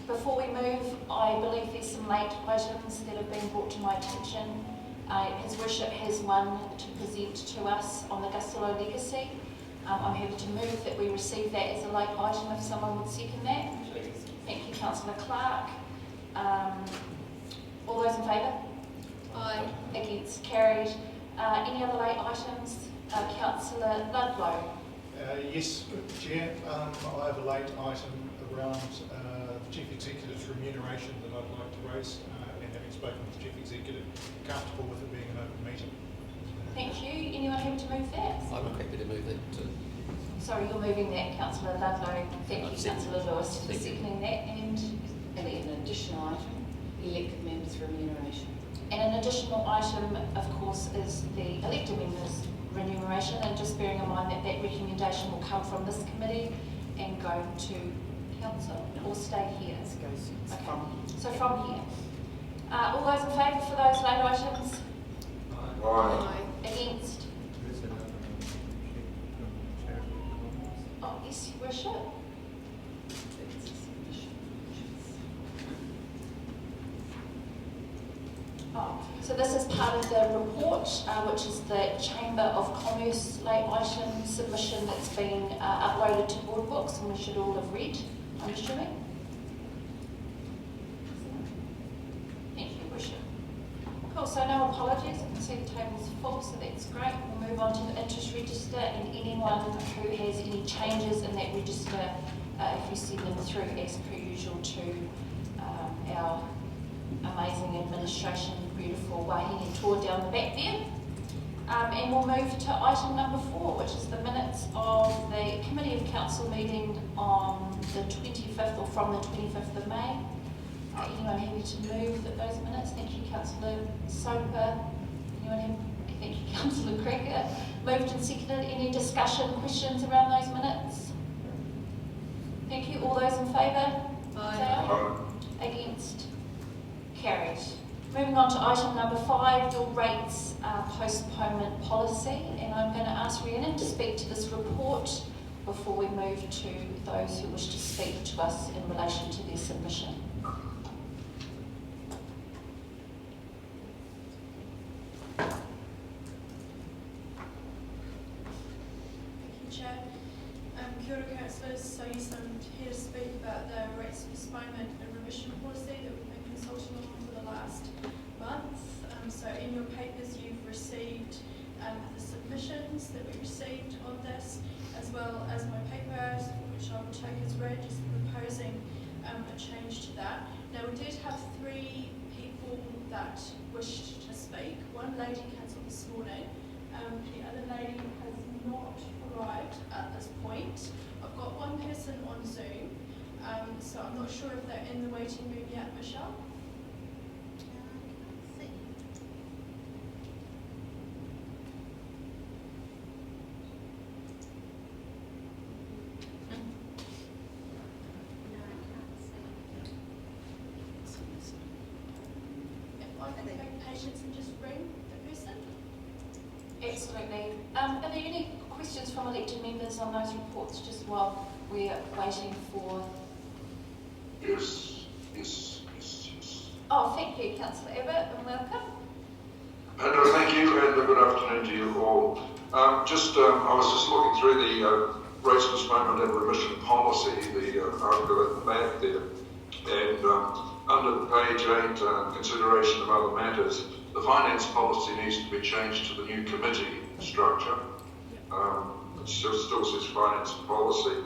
Before we move, I believe there's some late items that have been brought to my attention. His Worship has one to present to us on the Gustalo legacy. I'm happy to move that we receive that as a late item if someone would second that. Thank you, Councillor Clark. All those in favour? Aye. Against? Carried. Any other late items? Councillor Ludlow. Yes, Chair. I have a late item around the Chief Executive's remuneration that I'd like to raise, and having spoken with the Chief Executive, comfortable with it being an open meeting. Thank you. Anyone happy to move that? I'm happy to move that too. Sorry, you're moving that, Councillor Ludlow. Thank you, Councillor Lewis, for seconding that. And an additional item, elected members' remuneration. And an additional item, of course, is the elected members' remuneration, and just bearing in mind that that recommendation will come from this committee and go to council or stay here. Okay. So from here. All those in favour for those late items? Aye. Against? Oh, yes, Your Worship. Oh, so this is part of the report, which is the Chamber of Commerce late item submission that's been uploaded to board books, and we should all have read, I'm assuming. Thank you, Worship. Cool, so no apologies. I can see the table's full, so that's great. We'll move on to the interest register, and anyone who has any changes in that register, if you send them through as per usual to our amazing administration, beautiful wahine tour down the back there. And we'll move to item number 4, which is the minutes of the Committee of Council meeting on the 25th, or from the 25th of May. Anyone happy to move those minutes? Thank you, Councillor Soper. Anyone happy? Thank you, Councillor Cracker. Moved and seconded. Any discussion, questions around those minutes? Thank you. All those in favour? Aye. Against? Carried. Moving on to item number 5, your rates postponement policy, and I'm going to ask Rhiannon to speak to this report before we move to those who wish to speak to us in relation to their submission. Chair. Kia ora, councillors. So yes, I'm here to speak about the rates postponement and remission policy that we've been consulting on for the last month. So in your papers you've received the submissions that we received on this, as well as my paper, which I will take as read, just proposing a change to that. Now we did have 3 people that wished to speak. One lady cancelled this morning. The other lady has not arrived at this point. I've got one person on Zoom, so I'm not sure if they're in the waiting room yet, Michelle. If I can take patience and just ring the person. Absolutely. Are there any questions from elected members on those reports, just while we're waiting for... Yes. Oh, thank you, Councillor Abbott, and welcome. No, thank you, and good afternoon to you all. I was just looking through the rates postponement and remission policy, the article at the back there, and under page 8, consideration of other matters, the finance policy needs to be changed to the new committee structure. It still says finance policy.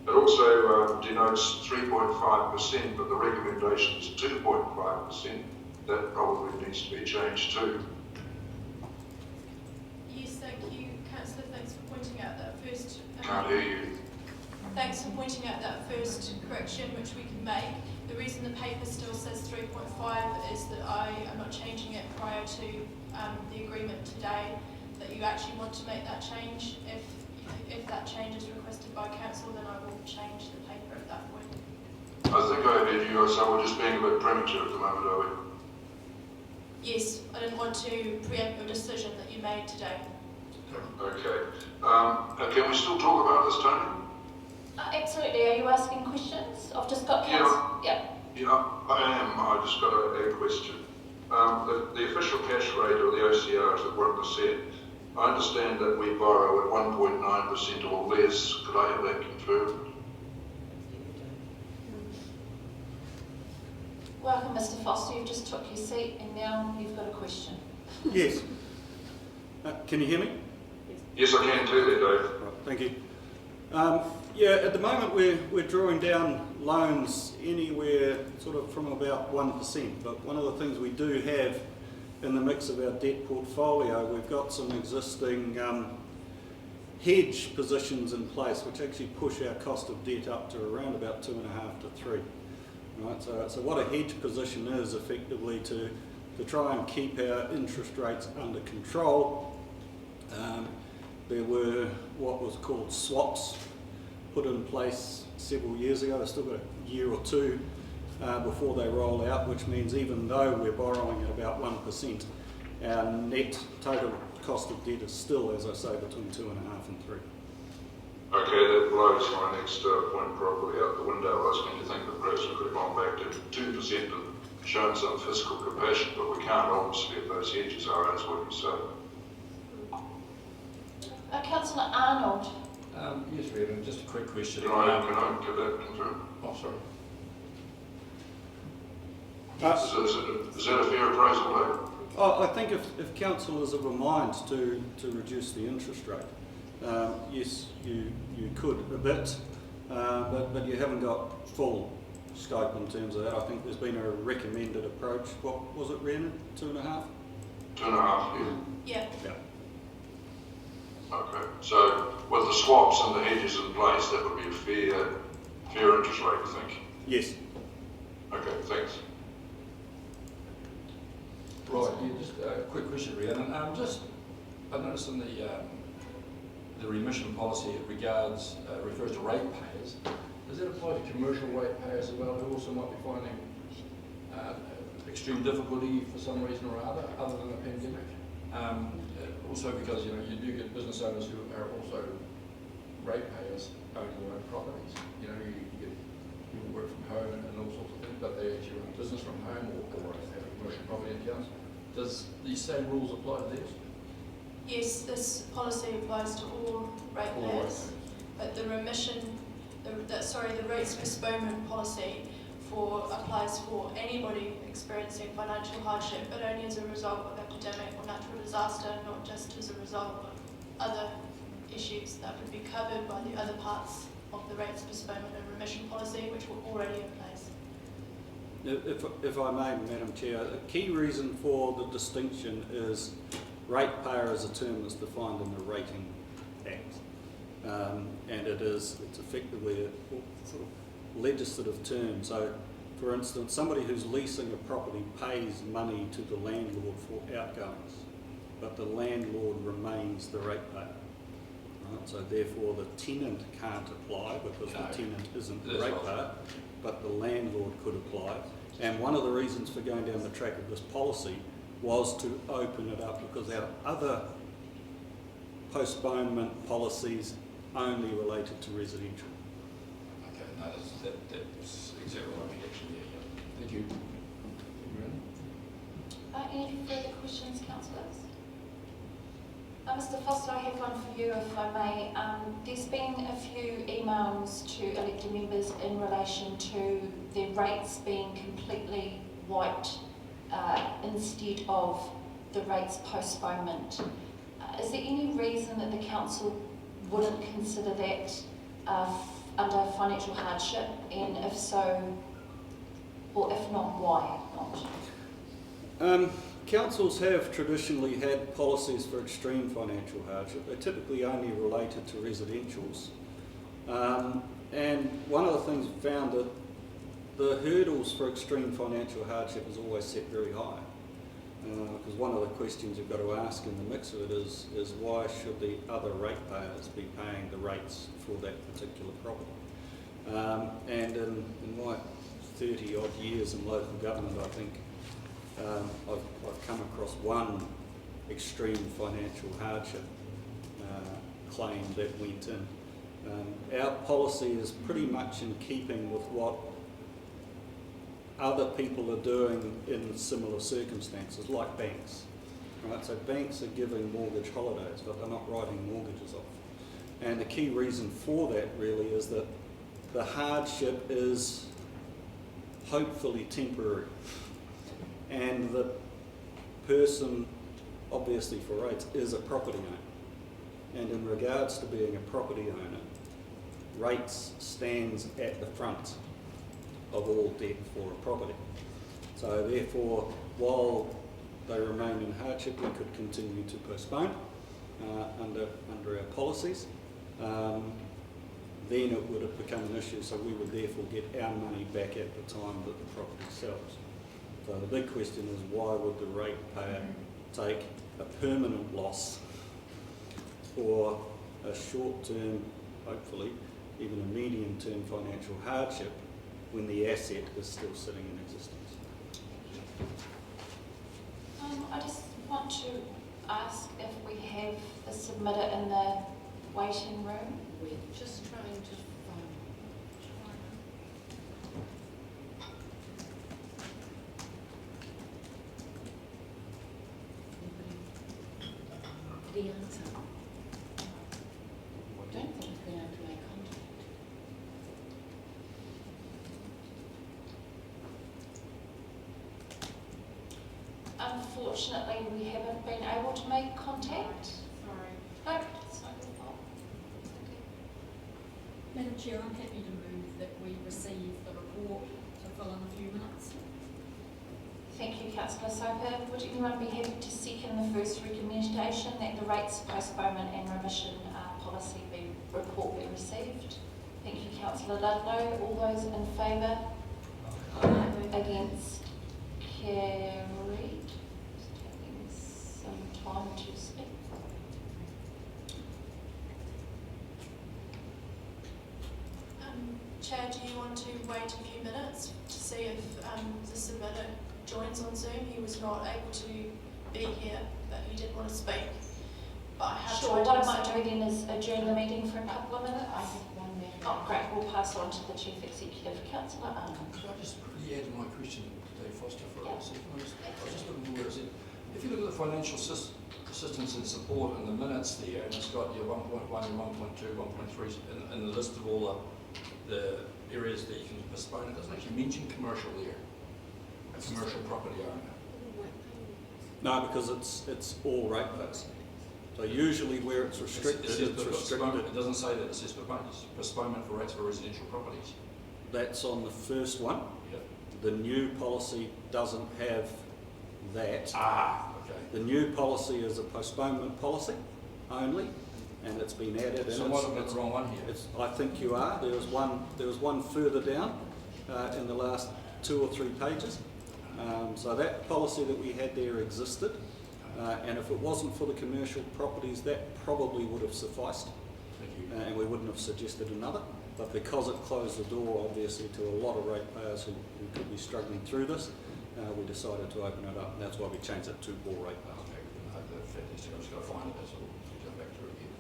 It also denotes 3.5%, but the recommendation is 2.5%. That probably needs to be changed too. Yes, thank you, Councillor. Thanks for pointing out that first. Can't hear you. Thanks for pointing out that first correction, which we can make. The reason the paper still says 3.5 is that I am not changing it prior to the agreement today. That you actually want to make that change. If that change is requested by council, then I will change the paper at that point. I think I heard you, so we're just being a bit premature at the moment, are we? Yes, I didn't want to preempt your decision that you made today. Okay. Can we still talk about this, Tony? Absolutely. Are you asking questions? I've just got Yeah. council. Yeah. Yeah, I am. I just got a question. The official cash rate or the OCR is at 1%. I understand that we borrow at 1.9% or less. Could I have that confirmed? Welcome, Mr. Foster. You just took your seat and now you've got a question. Yes. Can you hear me? Yes, I can too there, Dave. Right, thank you. Yeah, at the moment we're drawing down loans anywhere sort of from about 1%, but one of the things we do have in the mix of our debt portfolio, we've got some existing hedge positions in place which actually push our cost of debt up to around about 2.5 to 3. Right, so what a hedge position is effectively to try and keep our interest rates under control. There were what was called swaps put in place several years ago. They've still got a year or two before they roll out, which means even though we're borrowing at about 1%, our net total cost of debt is still, as I say, between 2.5 and 3. Okay, that blows my next point probably out the window. I was going to think that perhaps we could have gone back to 2% and shown some fiscal compassion, but we can't obviously if those hedges are as what you say. Councillor Arnold. Yes, Reverend, just a quick question. Can I get that confirmed? Oh, sorry. Is that a fair appraisal, Dave? I think if council is of a mind to reduce the interest rate, yes, you could a bit, but you haven't got full scope in terms of that. I think there's been a recommended approach. What was it, Rhiannon? 2.5? 2.5, yeah. Yeah. Okay, so with the swaps and the hedges in place, that would be a fair interest rate, I think. Yes. Okay, thanks. Right, yeah, just a quick question, Rhiannon. I noticed in the remission policy it refers to ratepayers. Does that apply to commercial ratepayers as well, who also might be finding extreme difficulty for some reason or other than the pandemic? Also because, you do get business owners who are also ratepayers owning their own properties. You get people work from home and all sorts of things, but they actually run business from home or have commercial property accounts. Does these same rules apply to theirs? Yes, this policy applies to all ratepayers, but the rates postponement policy applies for anybody experiencing financial hardship, but only as a result of epidemic or natural disaster, not just as a result of other issues that would be covered by the other parts of the rates postponement and remission policy, which were already in place. If I may, Madam Chair, a key reason for the distinction is ratepayer as a term that's defined in the Rating Act, and it's effectively a sort of legislative term. So, for instance, somebody who's leasing a property pays money to the landlord for outgoings, but the landlord remains the ratepayer. Right? So therefore the tenant can't apply because the tenant isn't the ratepayer, but the landlord could apply. And one of the reasons for going down the track of this policy was to open it up, because our other postponement policies only related to residential. Okay, no, that's exactly what I'm actually there. Yeah. Thank you. Any further questions, councillors? Mr. Foster, I have one for you, if I may. There's been a few emails to elected members in relation to their rates being completely wiped instead of the rates postponement. Is there any reason that the council wouldn't consider that under financial hardship, and if so, or if not, why not? Councils have traditionally had policies for extreme financial hardship. They're typically only related to residentials. And one of the things we found that the hurdles for extreme financial hardship is always set very high. Because one of the questions you've got to ask in the mix of it is why should the other ratepayers be paying the rates for that particular property? And in my 30 odd years in local government, I think I've come across one extreme financial hardship claim that went in, Our policy is pretty much in keeping with what other people are doing in similar circumstances, like banks. Right? So banks are giving mortgage holidays, but they're not writing mortgages off. And the key reason for that really is that the hardship is hopefully temporary. And the person, obviously for rates, is a property owner. And in regards to being a property owner, rates stands at the front of all debt for a property. So therefore, while they remain in hardship, we could continue to postpone under our policies. Then it would have become an issue, so we would therefore get our money back at the time that the property sells. So the big question is, why would the ratepayer take a permanent loss for a short-term, hopefully, even a medium-term financial hardship when the asset is still sitting in existence? I just want to ask if we have the submitter in the waiting room. We're just trying to find. Did he answer? I don't think we've been able to make contact. Unfortunately, we haven't been able to make contact. Sorry. No, it's not your fault. It's okay. Madam Chair, I'm happy to move that we receive the report to fill in a few minutes. Thank you, Councillor Soper. Would anyone be happy to second the first recommendation that the rates postponement and remission policy report be received? Thank you, Councillor Ludlow. All those in favour? Against? Carried. Just taking some time to speak. Chair, do you want to wait a few minutes to see if the submitter joins on Zoom? He was not able to be here, but he did want to speak. But I have Sure, tried what I to might do then is adjourn the meeting for a couple of minutes. I have one matter. Oh, great. We'll pass on to the Chief Executive, Councillor Arnold. Could I just quickly add my question to Dave Foster for Yeah. a second? I was just looking where it said, if you look at the financial assistance and support in the minutes there, and it's got your 1.1, your 1.2, 1.3, and the list of all the areas that you can postpone, it doesn't actually mention commercial there, a commercial property owner. No, because it's all ratepayers. So usually where it's restricted, It says it's postponement. restricted. It doesn't say that, it says postponement for rates for residential properties. That's on the first one. Yep. The new policy doesn't have that. Okay. The new policy is a postponement policy only, and it's been added. So and what have I got the wrong one here? I think you are. There was one further down in the last 2 or 3 pages. So that policy that we had there existed, and if it wasn't for the commercial properties, that probably would have sufficed, Thank you. and we wouldn't have suggested another. But because it closed the door, obviously, to a lot of ratepayers who could be struggling through this, we decided to open it up, and that's why we changed it to all ratepayers. Okay, fantastic. I'm just going to find it, that's all. Jump back through again.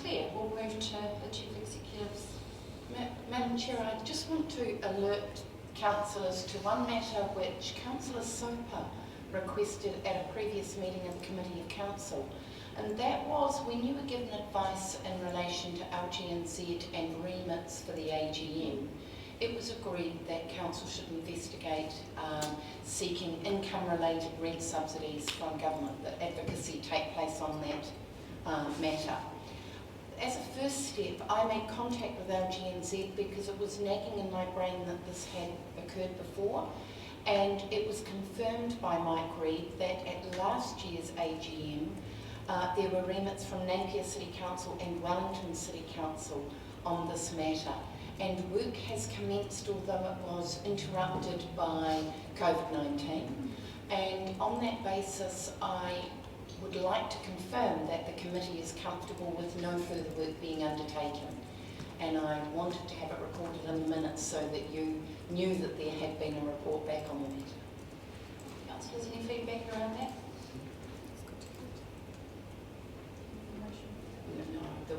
Claire, we'll move to the Chief Executive's. Madam Chair, I just want to alert councillors to one matter which Councillor Soper requested at a previous meeting of the Committee of Council, and that was when you were given advice in relation to LGNZ and remits for the AGM, it was agreed that Council should investigate seeking income-related rent subsidies from government, that advocacy take place on that matter. As a first step, I made contact with LGNZ because it was nagging in my brain that this had occurred before, and it was confirmed by Mike Reid that at last year's AGM there were remits from Napier City Council and Wellington City Council on this matter, and work has commenced, although it was interrupted by COVID-19, and on that basis I would like to confirm that the committee is comfortable with no further work being undertaken, and I wanted to have it recorded in the minutes so that you knew that there had been a report back on the matter. Councillors, any feedback around that?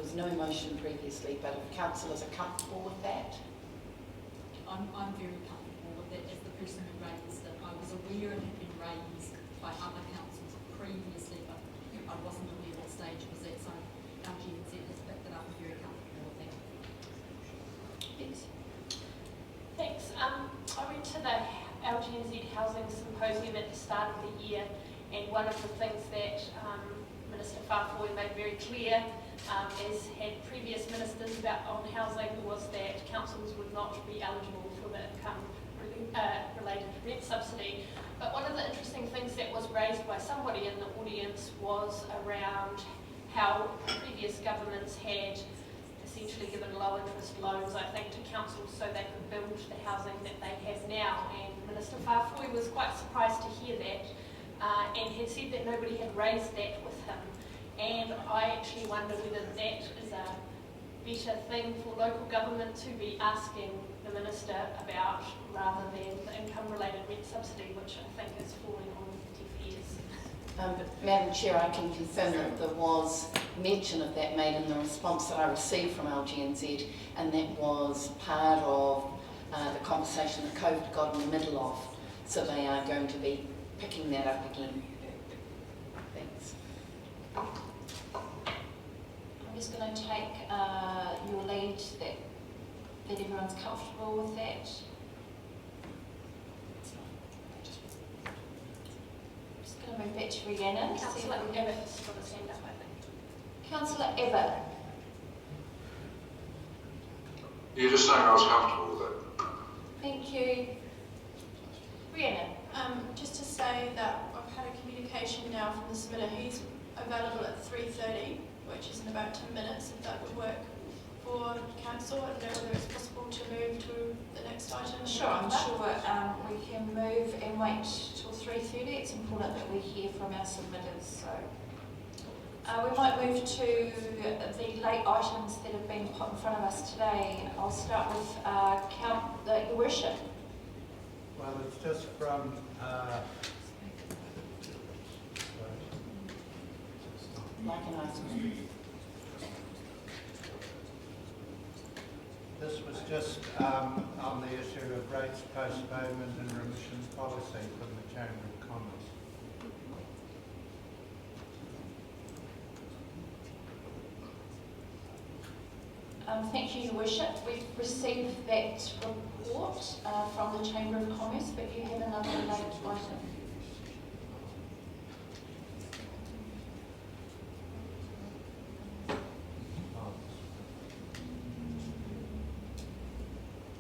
was no motion previously, but if councillors are comfortable with that. I'm very comfortable with that as the person who raised it. I was aware it had been raised by other councils previously, but I wasn't aware what stage it was at, so LGNZ has picked it up. I'm very comfortable with that. Yes. Thanks. I went to the LGNZ Housing Symposium at the start of the year, and one of the things that Minister Farfoy made very clear, as had previous ministers on housing, was that councils would not be eligible for the income related rent subsidy. But one of the interesting things that was raised by somebody in the audience was around how previous governments had essentially given low interest loans, I think, to councils so they could build the housing that they have now. And Minister Farfoy was quite surprised to hear that, and had said that nobody had raised that with him. And I actually wonder whether that is a better thing for local government to be asking the minister about, rather than the income-related rent subsidy, which I think is falling on deaf ears. But Madam Chair, I can confirm that there was mention of that made in the response that I received from LGNZ, and that was part of the conversation that COVID got in the middle of. So they are going to be picking that up again. Thanks. I'm just going to take your lead that everyone's comfortable with that. I'm just going to move back to Rhiannon. Councillor Evatt's got his hand up, I think. Councillor Evatt. You're just saying I was comfortable with that. Thank you. Rhiannon. Just to say that I've had a communication now from the submitter. He's available at 3:30, which is in about 10 minutes, if that would work for council. I don't know whether it's possible to move to the next item. Sure, I'm sure we can move and wait till 3:30. It's important that we hear from our submitters. So we might move to the late items that have been put in front of us today. I'll start with Your Worship. Well, it's just from Like an item. this was just on the issue of rates postponement and remission policy from the Chamber of Commerce. Thank you, Your Worship. We've received that report from the Chamber of Commerce, but you have another late item.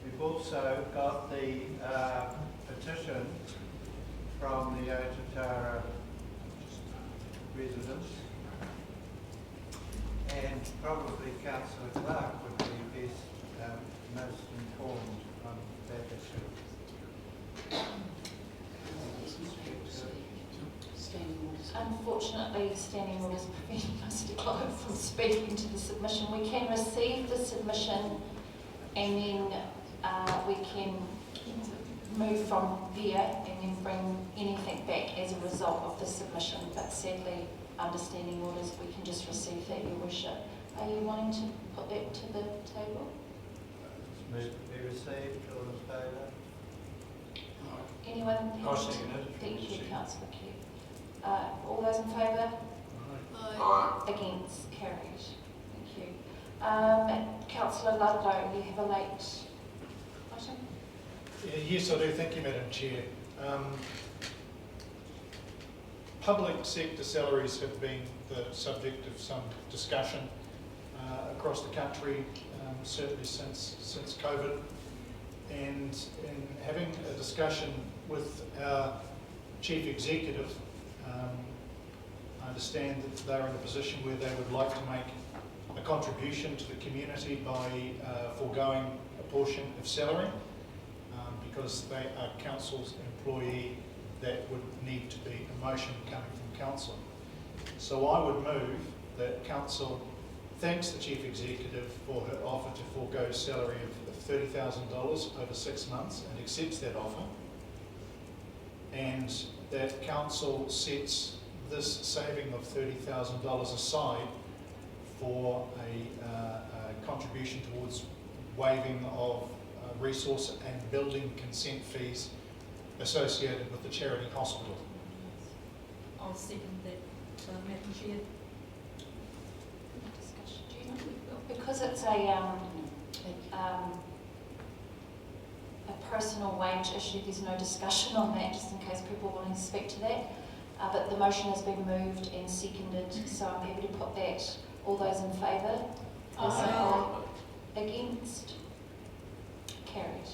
We've also got the petition from the Otutara residents, and probably Councillor Clark would be best, most informed on that issue. Standing orders. Unfortunately, standing orders preventing Mr. Clyde from speaking to the submission. We can receive the submission and then we can move from there and then bring anything back as a result of the submission. But sadly, understanding orders, we can just receive that, Your Worship. Are you wanting to put that to the table? Move to be received, all in favour? Anyone? I'll second it. Thank you, Councillor Kew. All those in favour? Aye. Against? Carried. Thank you. Councillor Ludlow, you have a late item? Yes, I do. Thank you, Madam Chair. Public sector salaries have been the subject of some discussion across the country, certainly since COVID. And in having a discussion with our Chief Executive, I understand that they're in a position where they would like to make a contribution to the community by foregoing a portion of salary because they are council's employee. That would need to be a motion coming from council. So I would move that council thanks the Chief Executive for her offer to forego salary of $30,000 over 6 months and accepts that offer, and that council sets this saving of $30,000 aside for a contribution towards waiving of resource and building consent fees associated with the charity hospital. I'll second that, Madam Chair. Discussion, do you know? Because it's a personal wage issue, there's no discussion on that, just in case people want to speak to that. But the motion has been moved and seconded, so I'm happy to put that. All those in favour? Aye. Against? Carried.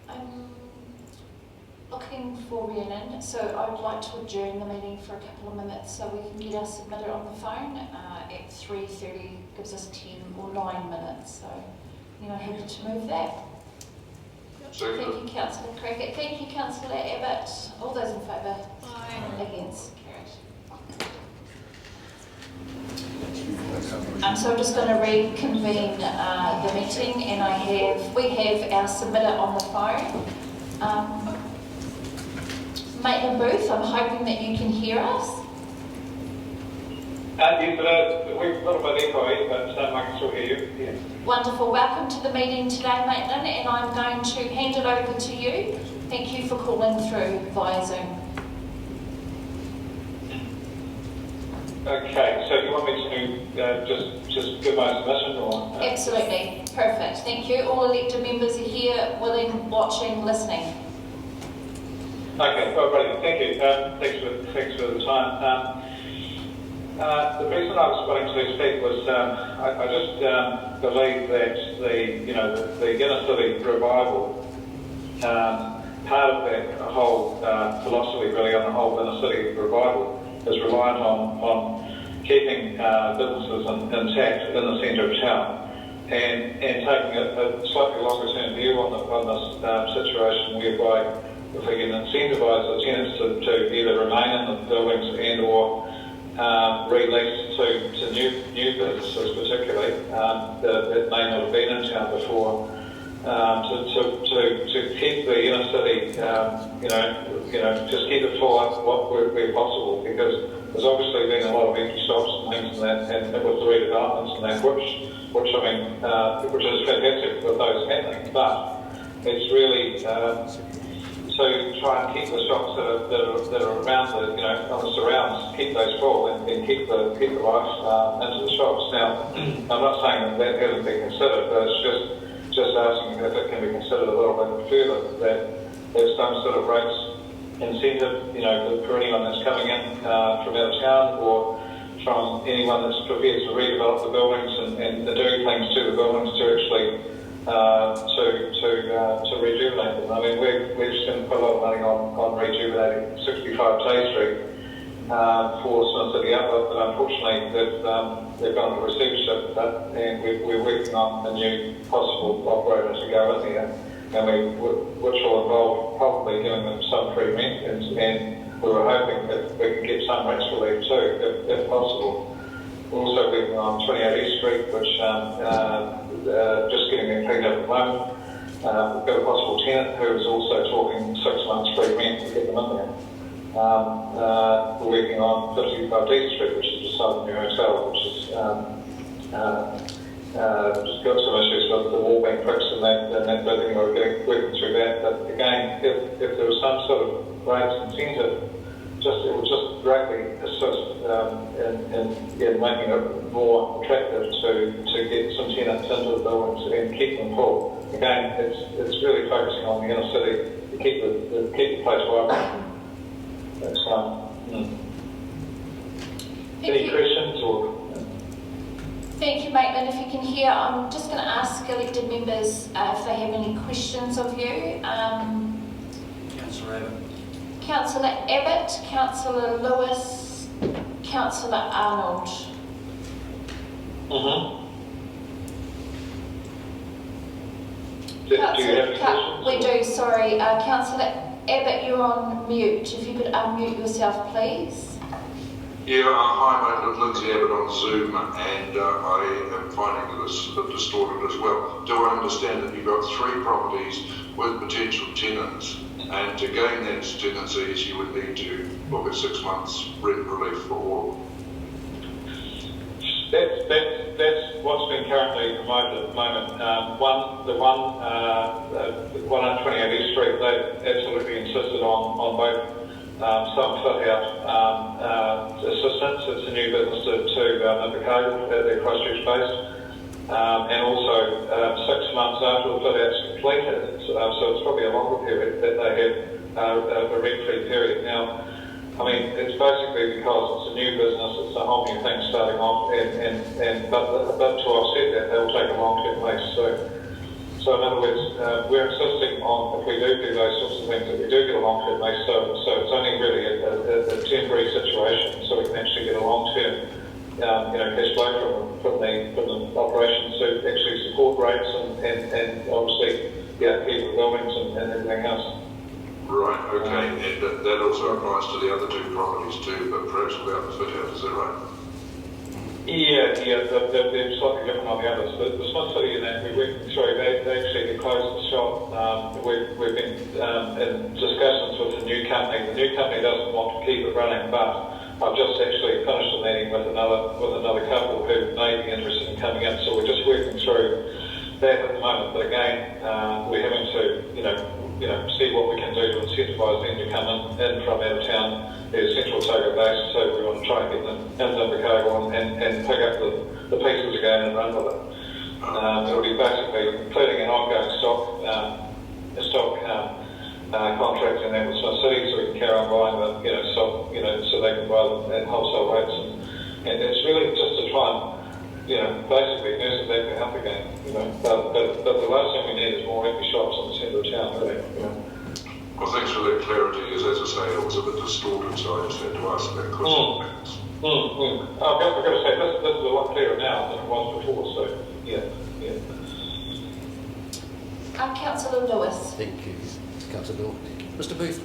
I'm looking for Rhiannon, so I would like to adjourn the meeting for a couple of minutes so we can get our submitter on the phone at 3:30, gives us 10 or 9 minutes. So, anyone happy to move that? Second. Thank you, Councillor Cricket. Thank you, Councillor Abbott. All those in favour? Aye. Against? Carried. So I'm just going to reconvene the meeting, and we have our submitter on the phone. Maitland Booth, I'm hoping that you can hear us. Yes, we've got a bit echoey, but I can still hear you. Yeah. Wonderful. Welcome to the meeting today, Maitland, and I'm going to hand it over to you. Thank you for calling through via Zoom. Okay, so do you want me to just give my submission or? Absolutely. Perfect. Thank you. All elected members are here, willing, watching, listening. Okay, well, brilliant. Thank you. Thanks for the time. The reason I was wanting to speak was I just believe that the inner city revival, part of that whole philosophy really on the whole inner city revival is reliant on keeping businesses intact in the centre of town and taking a slightly longer term view on this situation whereby if we can incentivise the tenants to either remain in the buildings and or release to new businesses particularly that may not have been in town before to keep the inner city just keep it full up where possible, because there's obviously been a lot of empty shops and things and that, and with the redevelopments and that, which I mean which is fantastic with those happening, but it's really to try and keep the shops that are around on the surrounds, keep those full and keep the life into the shops. Now, I'm not saying that hasn't been considered, but it's just asking if it can be considered a little bit further, that there's some sort of rates incentive, for anyone that's coming in from out of town or from anyone that's prepared to redevelop the buildings and do things to the buildings to actually to rejuvenate them. I mean, we've spent quite a lot of money on rejuvenating 65 Tay Street for Smith City Outlet, but unfortunately they've gone to receivership, and we're working on a new possible operator to go in there, and which will involve probably giving them some free rent, and we were hoping that we could get some rents relief too, if possible. We're also working on 28 East Street, which just getting them cleaned up at the moment. We've got a possible tenant who is also talking 6 months free rent to get them in there. We're working on 55 D Street, which is beside the new hotel, which is just got some issues with the wall being fixed and that building. We're working through that. But again, if there was some sort of rates incentive, it would just greatly assist in making it more attractive to get some tenants into the buildings and keep them full. Again, it's really focusing on the inner city to keep the place vibrant. Any questions or? Thank you, Maitland. If you can hear, I'm just going to ask elected members if they have any questions of you. Councillor Abbott. Councillor Abbott, Councillor Lewis, Councillor Arnold. Do you have any questions? We do, sorry. Councillor Abbott, you're on mute. If you could unmute yourself, please. Yeah, hi mate, Lindsay Abbott on Zoom, and I am finding that it's a bit distorted as well. Do I understand that you've got 3 properties with potential tenants, and to gain that tenancies you would need to look at 6 months rent relief for all. That's what's been currently promoted at the moment. The one on 28 East Street, they absolutely insisted on both some fit-out assistance. It's a new business to Invercargill, they're Christchurch based, and also 6 months after the fit-out's completed. So it's probably a longer period that they have a rent-free period. Now, I mean, it's basically because it's a new business, it's a whole new thing starting off, but to offset that, they'll take a long-term lease. So in other words, we're insisting on, if we do those sorts of things, that we do get a long-term lease. So it's only really a temporary situation, so we can actually get a long-term, cash flow from the operations to actually support rates and obviously, keep the buildings and everything else. Right, okay, and that also applies to the other 2 properties too, but perhaps without the fit-out, is that right? Yeah, they're slightly different on the others. But the Smith City and that, we went through, they actually closed the shop. We've been in discussions with the new company. The new company doesn't want to keep it running, but I've just actually finished a meeting with another couple who may be interested in coming in. So we're just working through that at the moment. But again, we're having to, see what we can do to incentivise them to come in from out of town. They're Central Otago based, so we want to try and get them into Invercargill and pick up the pieces again and run with it. It'll be basically including an ongoing stock contract in there with Smith City, so we can carry on buying the stock, so they can buy them at wholesale rates. And it's really just to try and basically nurse it back to health again, But the last thing we need is more empty shops in the centre of town, really, Well, thanks for that clarity, because as I say, it was a bit distorted, so I just had to ask that question. I've got to say, this is a lot clearer now than it was before, so, yeah. Councillor Lewis. Thank you, Councillor Bill. Mr. Booth,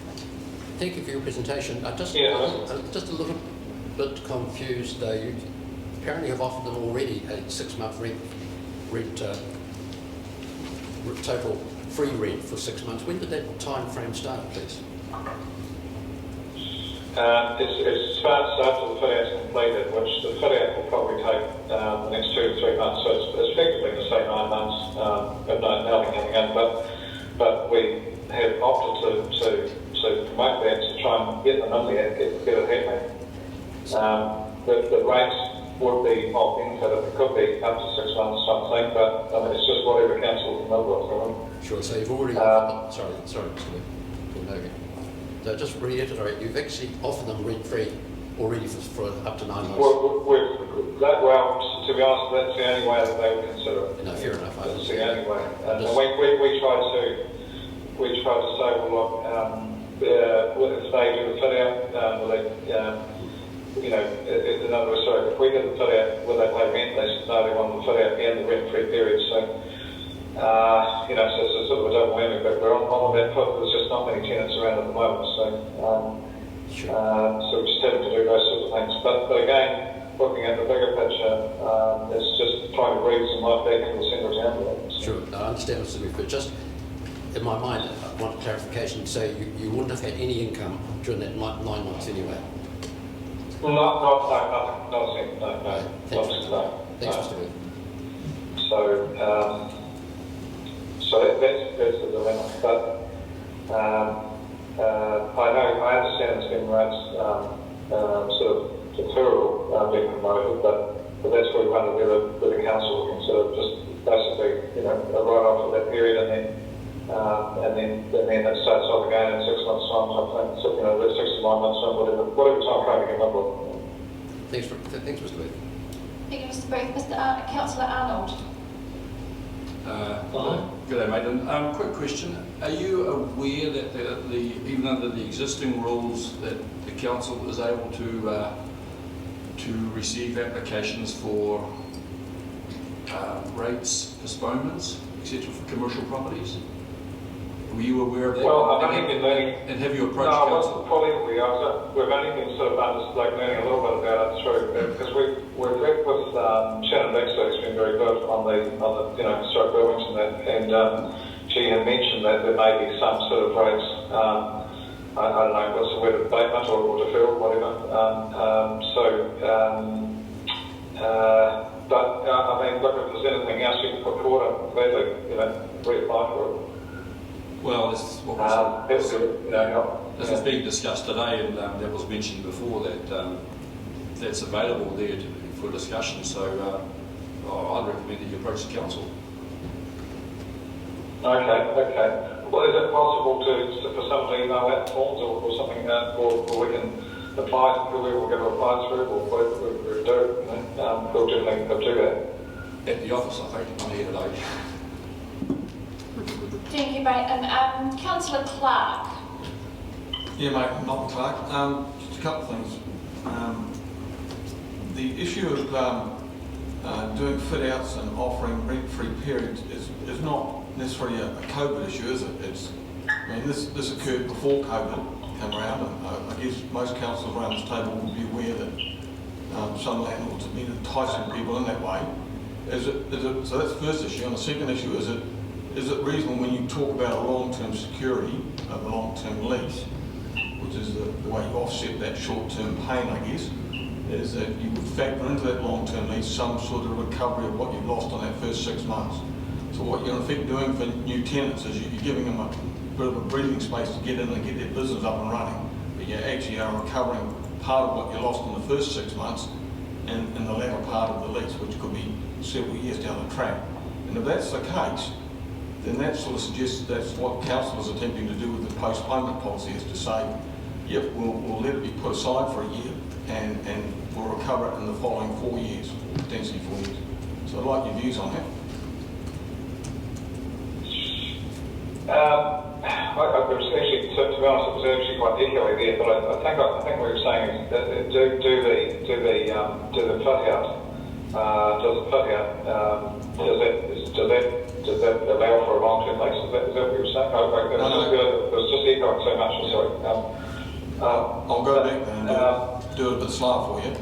thank you for your presentation. I'm just a little bit confused. You apparently have offered them already a 6-month rent total free rent for 6 months. When did that time frame start, please? It starts after the fit-out's completed, which the fit-out will probably take the next 2 to 3 months. So it's effectively the same 9 months of nothing coming in. But we have opted to promote that to try and get them in there, get it happening. The rates would be of benefit if it could be up to 6 months something, but it's just whatever council can live with. Sure, so you've already sorry, Mr. Logan. So just reiterate, you've actually offered them rent-free already for up to 9 months. Well, to be honest, that's the only way that they would consider it. No, fair enough. That's the only way. And we tried to say, well, look, if they do the fit-out, in other words, sorry, if we did the fit-out, will they pay rent? They said no, they want the fit-out and the rent-free period. So, so it's sort of a double whammy, but we're on that foot. There's just not many tenants around at the moment, so we're just having to do those sorts of things. But again, looking at the bigger picture, it's just trying to breathe some life back into the centre of town. Sure, I understand, Mr. Smith, but just in my mind, I want clarification. So you wouldn't have had any income during that 9 months anyway? Not a cent, no. Thanks, Mr. Booth. So that's the dilemma. But I understand there's been rates sort of deferral being promoted, but that's where we wonder whether the council will consider just basically a write-off for that period and then it starts off again in 6 months' time, something. So 6 to 9 months time, whatever time frame you can live with. Thanks, Mr. Booth. Thank you, Mr. Booth. Councillor Arnold. Good day, mate. And, quick question. Are you aware that even under the existing rules that the council is able to receive applications for rates, postponements, etc. for commercial properties? Were you aware of that? Well, I've only been learning. And have you approached council? council? Fully, we've only been sort of learning a little bit about it through because we've worked with Shannon Baxter, who's been very good on the historic buildings and that, she had mentioned that there may be some sort of rates, I don't know, what's the word, abatement or deferral, whatever. But I mean, look, if there's anything else you can put forward, I'm gladly, reapply for it. Well, this is what this is being discussed today, and that was mentioned before that that's available there for discussion. So I'd recommend that you approach the council. Okay. Well, is it possible for someone to email that forms or something, or we can apply, whoever we're going to apply through, or whatever we do, we'll definitely do that. At the office, I think, I'm here today. Thank you, mate. And Councillor Clark. Yeah, mate, Malcolm Clark. Just a couple of things. The issue of doing fit-outs and offering rent-free periods is not necessarily a COVID issue, is it? This occurred before COVID came around, and I guess most councillors around this table will be aware that some landlords have been enticing people in that way. So that's the first issue. And the second issue is it reasonable when you talk about a long-term security of a long-term lease, which is the way you offset that short-term pain, I guess, is that you would factor into that long-term lease some sort of recovery of what you've lost on that first 6 months. So what you're in effect doing for new tenants is you're giving them a bit of a breathing space to get in and get their business up and running, but you actually are recovering part of what you lost in the first 6 months and in the latter part of the lease, which could be several years down the track. And if that's the case, then that sort of suggests that's what council is attempting to do with the postponement policy, is to say, yep, we'll let it be put aside for a year and we'll recover it in the following 4 years, potentially 4 years. So I'd like your views on that. To be honest, it was actually quite echoey there, but I think what we were saying is that do the fit out. Does the fit out? Does that allow for a long-term lease? Is that what you were saying? It was just echoing so much. Sorry. I'll go back and do it a bit slower for you.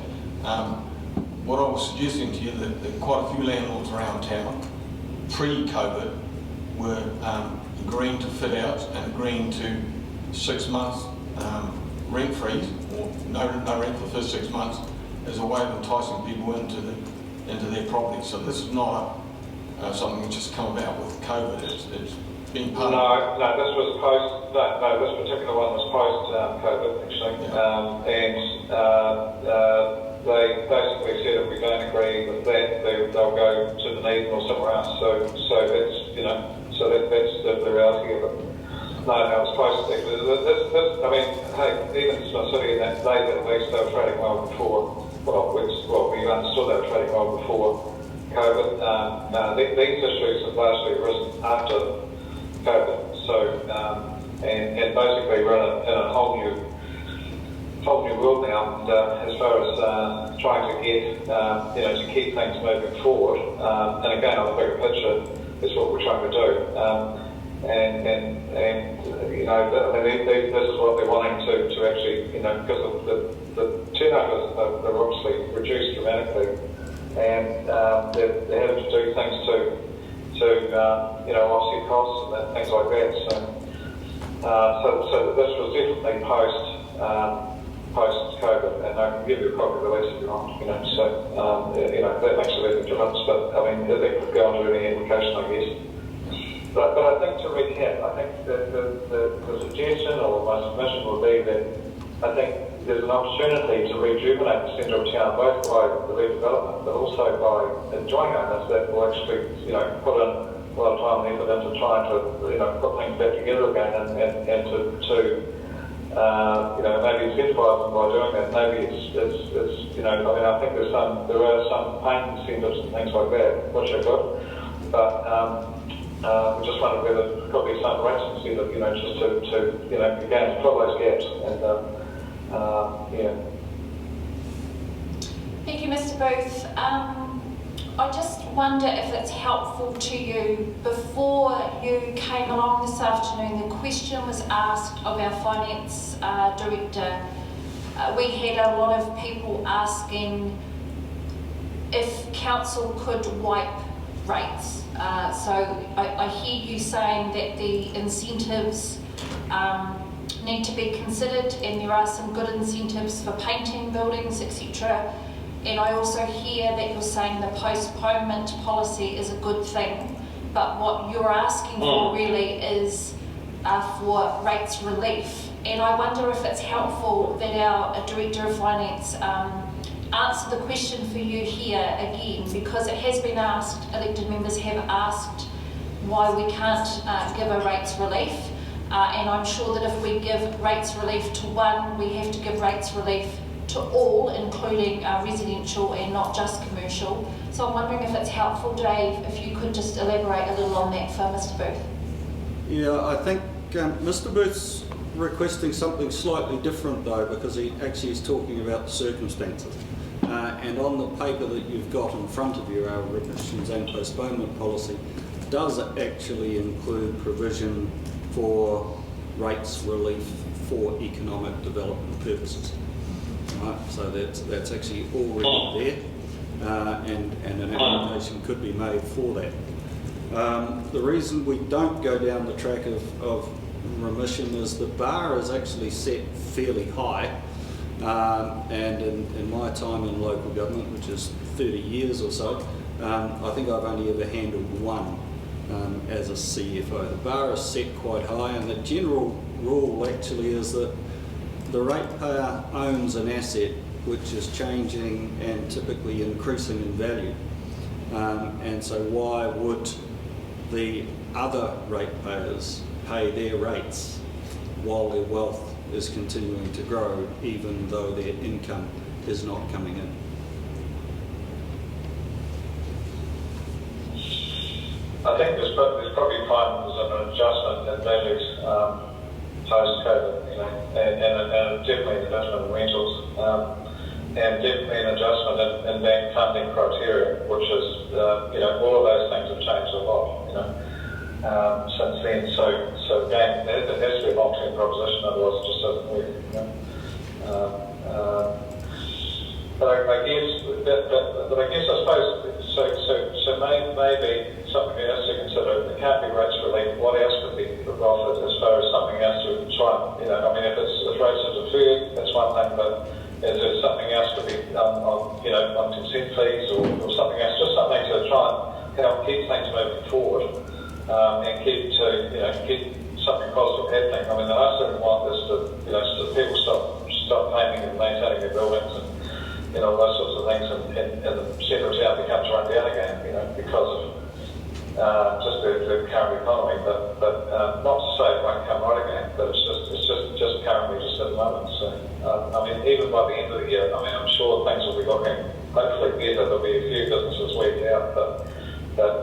What I was suggesting to you that quite a few landlords around town pre-COVID were agreeing to fit out and agreeing to 6 months rent freeze or no rent for the first 6 months as a way of enticing people into their property. So this is not something that's just come about with COVID. It's been part of. No, this was post. No, this particular one was post COVID actually, they basically said if we don't agree with that, they'll go to the Dunedin or somewhere else. So that's that's the reality of it. No, it was post. I mean, hey, even Smith City in that day that at least they were trading well before. We understood they were trading well before COVID. These issues have largely arisen after COVID. So and basically we're in a whole new world now. And as far as trying to get to keep things moving forward, and again on the bigger picture is what we're trying to do. This is what they're wanting to actually, because the turnovers are obviously reduced dramatically, and they're having to do things to offset costs and things like that. So this was definitely post COVID, and I can give you a copy of the lease if you want. That makes a big difference, but I mean that could go into any implication, I guess. But I think to recap, I think that the suggestion or my submission would be that I think there's an opportunity to rejuvenate the centre of town, both by the redevelopment, but also by enjoying owners that will actually, put in a lot of time and effort into trying to, put things back together again and to maybe incentivise them by doing that. Maybe it's I think there are some pain incentives and things like that, which are good, but we just wondered whether there could be some rates incentive, just to again, to fill those gaps and Thank you, Mr. Booth. I just wonder if it's helpful to you, before you came along this afternoon, the question was asked of our finance director. We had a lot of people asking if council could wipe rates. So I hear you saying that the incentives need to be considered, and there are some good incentives for painting buildings, etc. And I also hear that you're saying the postponement policy is a good thing, but what you're asking for really is for rates relief. And I wonder if it's helpful that our Director of Finance answer the question for you here again, because it has been asked, elected members have asked why we can't give a rates relief. And I'm sure that if we give rates relief to one, we have to give rates relief to all, including residential and not just commercial. So I'm wondering if it's helpful, Dave, if you could just elaborate a little on that for Mr. Booth. Yeah, I think Mr. Booth's requesting something slightly different though, because he actually is talking about the circumstances. And on the paper that you've got in front of you, our remissions and postponement policy does actually include provision for rates relief for economic development purposes. Right, so that's actually already there, and an application could be made for that. The reason we don't go down the track of remission is the bar is actually set fairly high, and in my time in local government, which is 30 years or so, I think I've only ever handled one as a CFO. The bar is set quite high, and the general rule actually is that the ratepayer owns an asset which is changing and typically increasing in value. And so why would the other ratepayers pay their rates while their wealth is continuing to grow, even though their income is not coming in? I think there's probably time there's an adjustment in values post-COVID, you know, and definitely an adjustment in rentals, and definitely an adjustment in bank funding criteria, which is, you know, all of those things have changed a lot, you know, since then. So again, it has to be a long-term proposition, otherwise it just doesn't work, you know. But I guess I suppose maybe something else to consider. It can't be rates relief. What else could be offered as far as something else to try and, you know, I mean, if rates are deferred, that's one thing, but is there something else to be on, you know, on consent fees or something else, just something to try and help keep things moving forward, and keep something positive happening. I mean, the last thing we want is to, you know, so people stop painting and maintaining their buildings and, you know, those sorts of things, and the centre of town becomes run down again, you know, because of just the current economy. But not to say it won't come right again, but it's just currently just at the moment. So I mean, even by the end of the year, I mean, I'm sure things will be looking hopefully better. There'll be a few businesses weeded out, but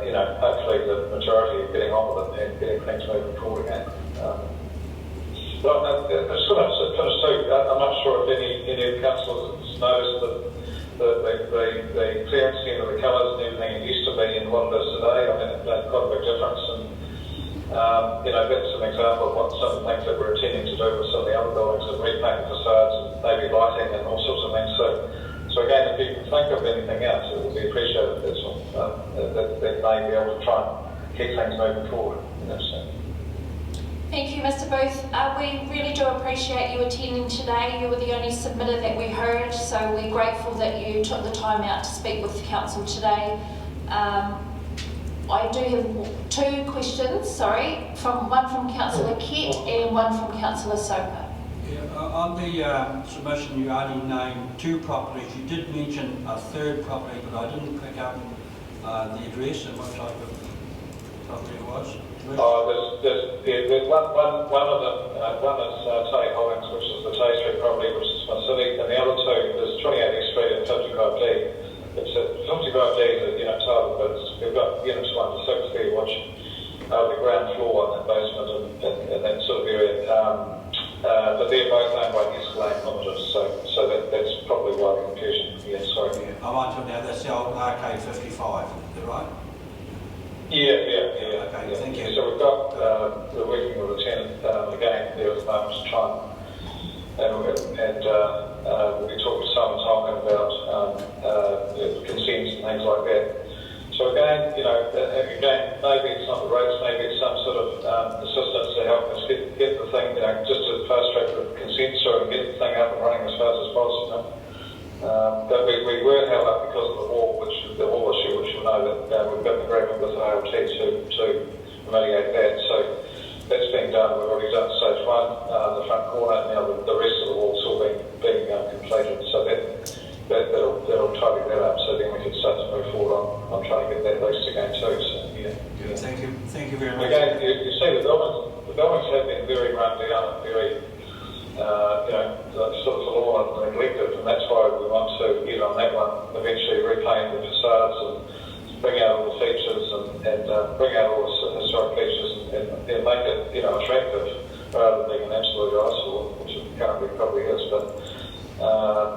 you know, hopefully the majority are getting on with it and getting things moving forward again. But I just want to finish too. I'm not sure if any of the councillors noticed that the clearancing of the colours and everything it used to be and what it is today. I mean, it made quite a big difference, and you know, that's an example of what some of the things that we're intending to do with some of the other buildings, and repainting facades and maybe lighting and all sorts of things. So again, if you can think of anything else, it would be appreciated. That's all. That may be able to try and keep things moving forward. You know, so. Thank you, Mr. Booth. We really do appreciate you attending today. You were the only submitter that we heard, so we're grateful that you took the time out to speak with the council today. I do have two questions, one from Councillor Kett and one from Councillor Soper. Yeah, on the submission, you only named two properties. You did mention a third property, but I didn't pick up the address and what type of property it was. There's one of them, one is Tay Holdings, which is the Tay Street property, which is my Civic, and the other two is 28 East Street and 55D. It's at 55D is a unit title, but we've got units 1 to 6 there, which are the ground floor and basement and that sort of area. But they're both owned by Escalade Limited, so that's probably why the confusion. Yeah, sorry. Yeah, I'm on to now. That's the old RK55, is that right? Yeah. Okay, thank you. So we've got, we're working with a tenant again there at the moment to try and we'll be talking to Simon Tonkin about consents and things like that. So again, maybe it's not the rates, maybe it's some sort of assistance to help us get the thing, just to fast track the consent through and get the thing up and running as fast as possible. But we were held up because of the wall issue, which you know that we've got an agreement with ALT to mitigate that. So that's being done. We've already done stage 1, the front corner, and now the rest of the wall's all being completed. So that'll tidy that up. So then we can start to move forward on trying to get that leased again too. So yeah. Thank you very much. Again, you see the buildings have been very run down and very sort of forlorn and neglected, and that's why we want to get on that one, eventually repaint the facades and bring out all the features and bring out all the historic features and make it, attractive rather than being an absolute eyesore, which it currently probably is. But, so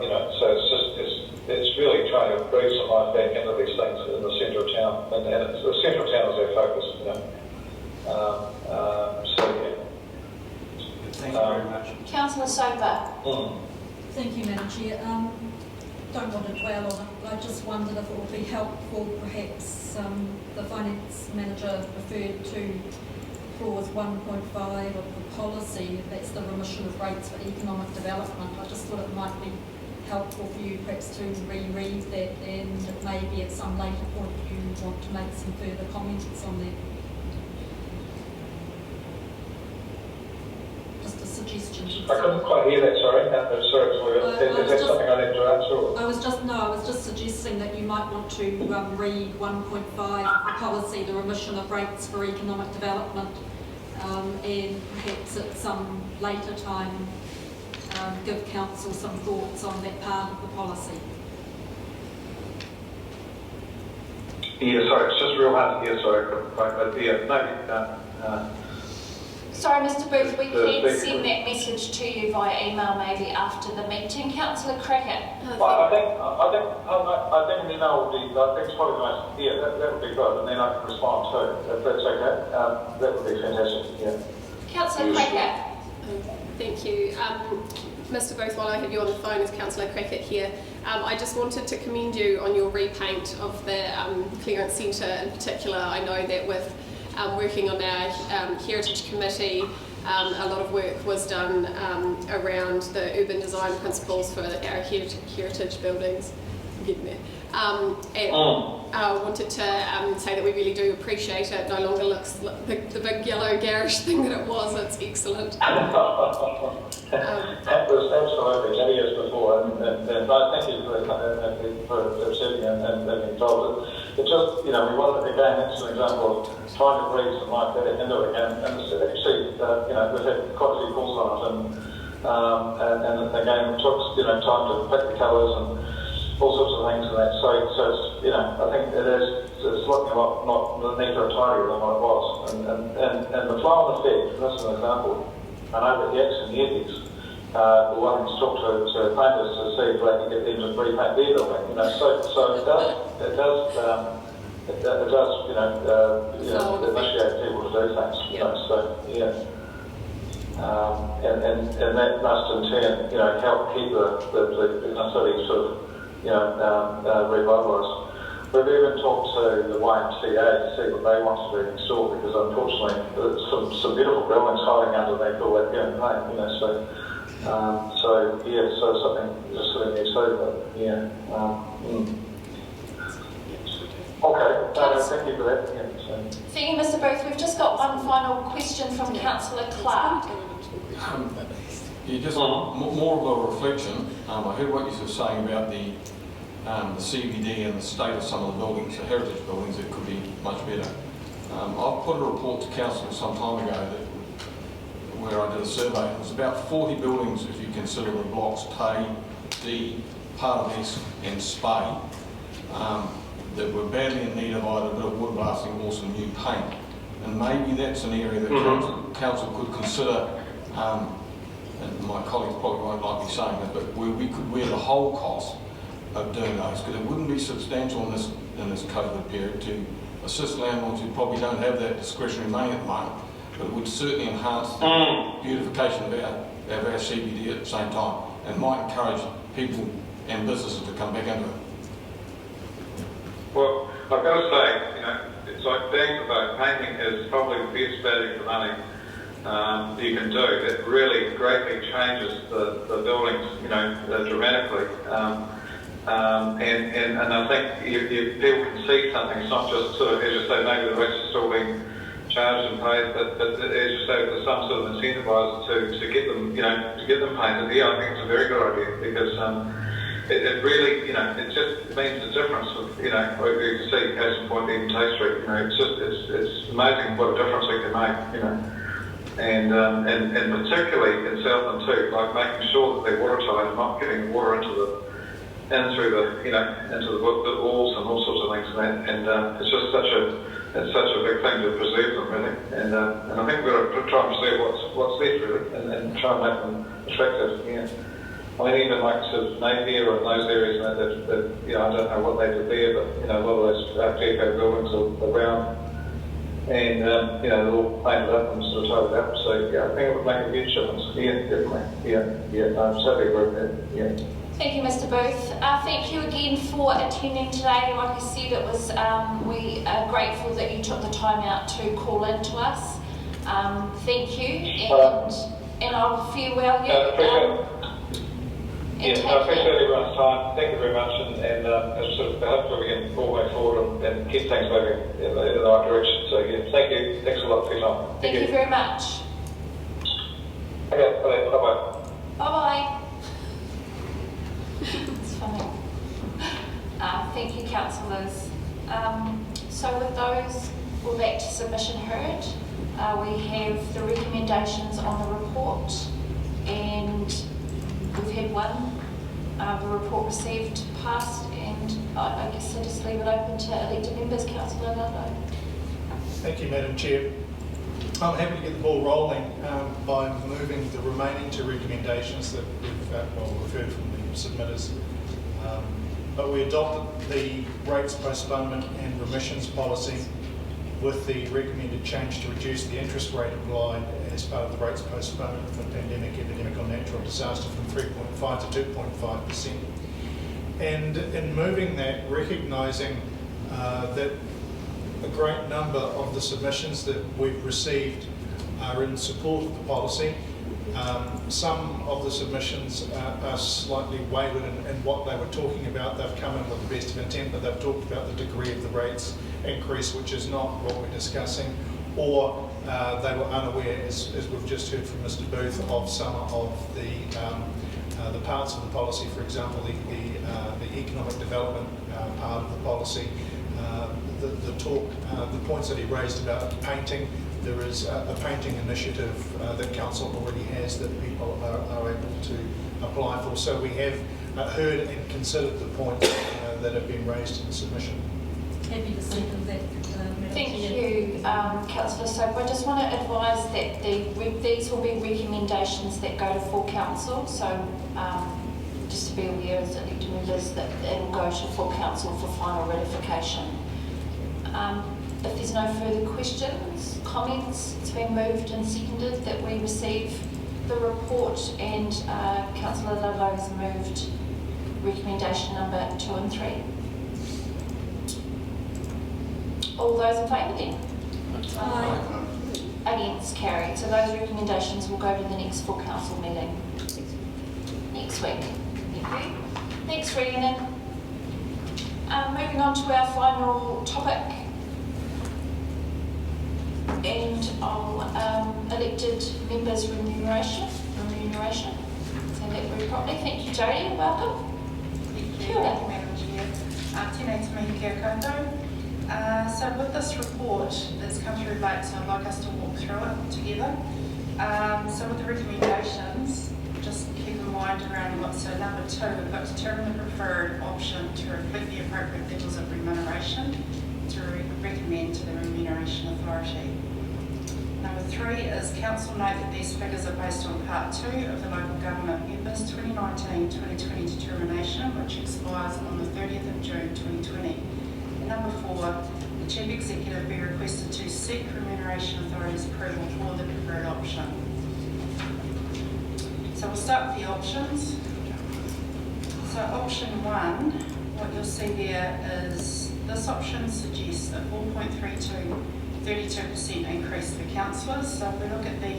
it's really trying to breathe some life back into these things in the centre of town, and the centre of town is our focus, so yeah. Thank you very much. Councillor Soper. Thank you, Madam Chair. Don't want to dwell on it. I just wondered if it would be helpful, perhaps the Finance Manager referred to clause 1.5 of the policy, that's the remission of rates for economic development. I just thought it might be helpful for you perhaps to reread that, and maybe at some later point you want to make some further comments on that. Just a suggestion. I couldn't quite hear that, sorry. Is that something I need to answer? I was just suggesting that you might want to read 1.5 of the policy, the remission of rates for economic development, and perhaps at some later time give Council some thoughts on that part of the policy. Yeah, sorry, it's just real hard to hear, sorry, I couldn't quite, but yeah, maybe. Sorry, Mr. Booth, we can send that message to you via email maybe after the meeting. Councillor Cricket. I think an email would be, I think it's probably the most, yeah, that would be good, and then I can respond too, if that's okay. That would be fantastic, yeah. Councillor Cricket. Thank you. Mr. Booth, while I have you on the phone, is Councillor Cricket here. I just wanted to commend you on your repaint of the clearance centre in particular. I know that with working on our Heritage Committee, a lot of work was done around the urban design principles for our heritage buildings. I'm getting there. And I wanted to say that we really do appreciate it. No longer looks the big yellow garish thing that it was. It's excellent. That was absolutely many years before, and I thank you for sitting and being told it. It just, we wanted, again, it's an example of trying to breathe some life into it again, and actually, we've had quite a few calls on it, and again, it took, time to pick the colours and all sorts of things and that, so it's, I think it's looking a lot neater and tidier than what it was, and the flow-on effect, that's an example. I know that the X and the Eddies were wanting to talk to painters to see if they can get them to repaint their building, so it does initiate people to do things, so yeah. And that must in turn, help keep the city sort of, revitalised. We've even talked to the YMCA to see what they want to do next door, because unfortunately there's some beautiful buildings hiding underneath all that paint, so something just sitting there too, but yeah. Okay, thank you for that. Yeah, Thank you, Mr. Booth. We've just got one final question from Councillor Clark. Just more of a reflection. I heard what you were saying about the CBD and the state of some of the buildings, the heritage buildings, that could be much better. I've put a report to council some time ago where I did a survey. It was about 40 buildings, if you consider the blocks Tay, D, part of S and Spey, that were badly in need of either a bit of wood blasting or some new paint. And maybe that's an area that council could consider, and my colleagues probably won't like me saying it, but where we could wear the whole cost of doing those, because it wouldn't be substantial in this COVID period to assist landlords who probably don't have that discretionary money at the moment, but it would certainly enhance the beautification of our CBD at the same time, and might encourage people and businesses to come back into it. Well, I've got to say, you know, it's like being about painting is probably the best value for money you can do. It really greatly changes the buildings, you know, dramatically. And I think people can see something. It's not just sort of, as you say, maybe the rates are still being charged and paid, but as you say, there's some sort of incentiviser to get them, you know, to get them painted. Yeah, I think it's a very good idea because it really, you know, it just means the difference of, you know, you can see case in point even Tate Street, you know, it's amazing what a difference it can make, you know. And particularly in Southland too, like making sure that they're watertight and not getting water into through the, you know, into the walls and all sorts of things and that. And it's just such a big thing to preserve them really. And I think we've got to try and preserve what's left really and try and make them attractive. Yeah. I mean, even like sort of Napier or those areas, that you know, I don't know what they did there, but you know, a lot of those deco buildings are around, and you know, they're all painted up and sort of tidied up. So yeah, I think it would make a huge difference. Yeah, definitely. Yeah, I'm totally agree with that. Yeah. Thank you, Mr. Booth. Thank you again for attending today. Like I said, it was we are grateful that you took the time out to call in to us. Thank you, and I'll farewell you. I appreciate everyone's time. Thank you very much, and sort of hopefully we can all move forward and keep things moving in the right direction. So yeah, thank you. Thanks a lot for your time. Thank you very much. Okay, bye bye. Bye bye. It's funny. Thank you, councillors. So with those, we're back to submission heard. We have the recommendations on the report, and we've had one. The report received, passed, and I guess I just leave it open to elected members. Councillor Ludlow. Thank you, Madam Chair. I'm happy to get the ball rolling by moving the remaining two recommendations that we've heard from the submitters. But we adopted the rates postponement and remissions policy with the recommended change to reduce the interest rate applied as part of the rates postponement for the pandemic, epidemic or natural disaster from 3.5 to 2.5%. And in moving that, recognising that a great number of the submissions that we've received are in support of the policy. Some of the submissions are slightly wayward in what they were talking about. They've come in with the best of intent, but they've talked about the degree of the rates increase, which is not what we're discussing, or they were unaware, as we've just heard from Mr. Booth, of some of the parts of the policy. For example, the economic development part of the policy. The points that he raised about painting. There is a painting initiative that council already has that people are able to apply for. So we have heard and considered the points that have been raised in the submission. Happy to second that. Thank you, Councillor Soap. I just want to advise that these will be recommendations that go to full council. So just to be aware as elected members that it will go to full council for final ratification. If there's no further questions, comments, it's been moved and seconded that we receive the report, and Councillor Ludlow has moved recommendation number 2 and 3. All those in favour then? Aye. Against, carried. So those recommendations will go to the next full council meeting next week. Thank you. Thanks, Rhiannon. Moving on to our final topic, and on elected members' remuneration. Say that very properly. Thank you, Jodie. Welcome. Thank you, Madam Chair. Tēnā te mihi kia koutou. So with this report, it's come through late, so I'd like us to walk through it together. So with the recommendations, just keep in mind around what, so number 2, we've got to determine the preferred option to reflect the appropriate levels of remuneration to recommend to the Remuneration Authority. Number 3 is council note that these figures are based on part 2 of the local government members 2019-2020 determination, which expires on the 30th of June 2020. And number 4, the Chief Executive be requested to seek Remuneration Authority's approval for the preferred option. So we'll start with the options. So option 1, what you'll see there is This option suggests a 4.32 32% increase for councillors. So if we look at the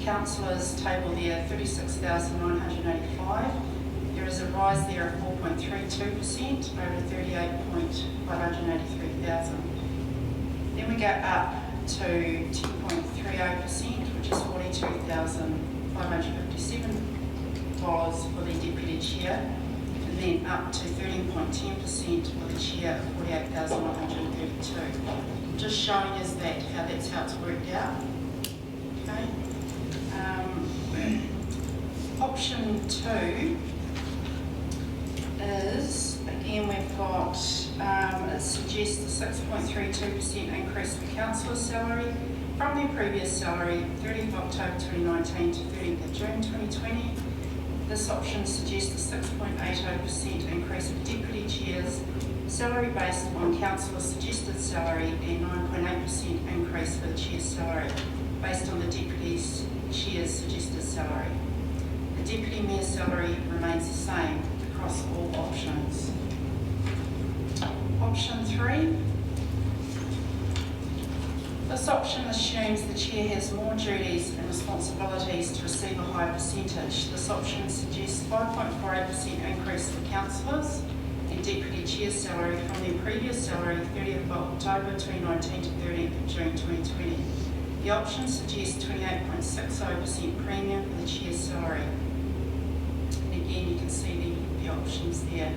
councillors table there, 36,985, there is a rise there of 4.32% over 38,583,000. Then we go up to 10.30%, which is $42,557 for the deputy chair, and then up to 13.10% for the chair of $48,132. Just showing us that how it's worked out. Okay. Option 2 is, again, we've got, it suggests a 6.32% increase for councillor's salary from their previous salary, 30th of October 2019 to 30th of June 2020. This option suggests a 6.80% increase for deputy chairs, salary based on councillor's suggested salary, and 9.8% increase for the chair's salary based on the deputy chair's suggested salary. The deputy mayor's salary remains the same across all options. Option 3. This option assumes the chair has more duties and responsibilities to receive a higher percentage. This option suggests 5.48% increase for councillors and deputy chair's salary from their previous salary, 30th of October 2019 to 30th of June 2020. The option suggests 28.60% premium for the chair's salary. And again, you can see the options there.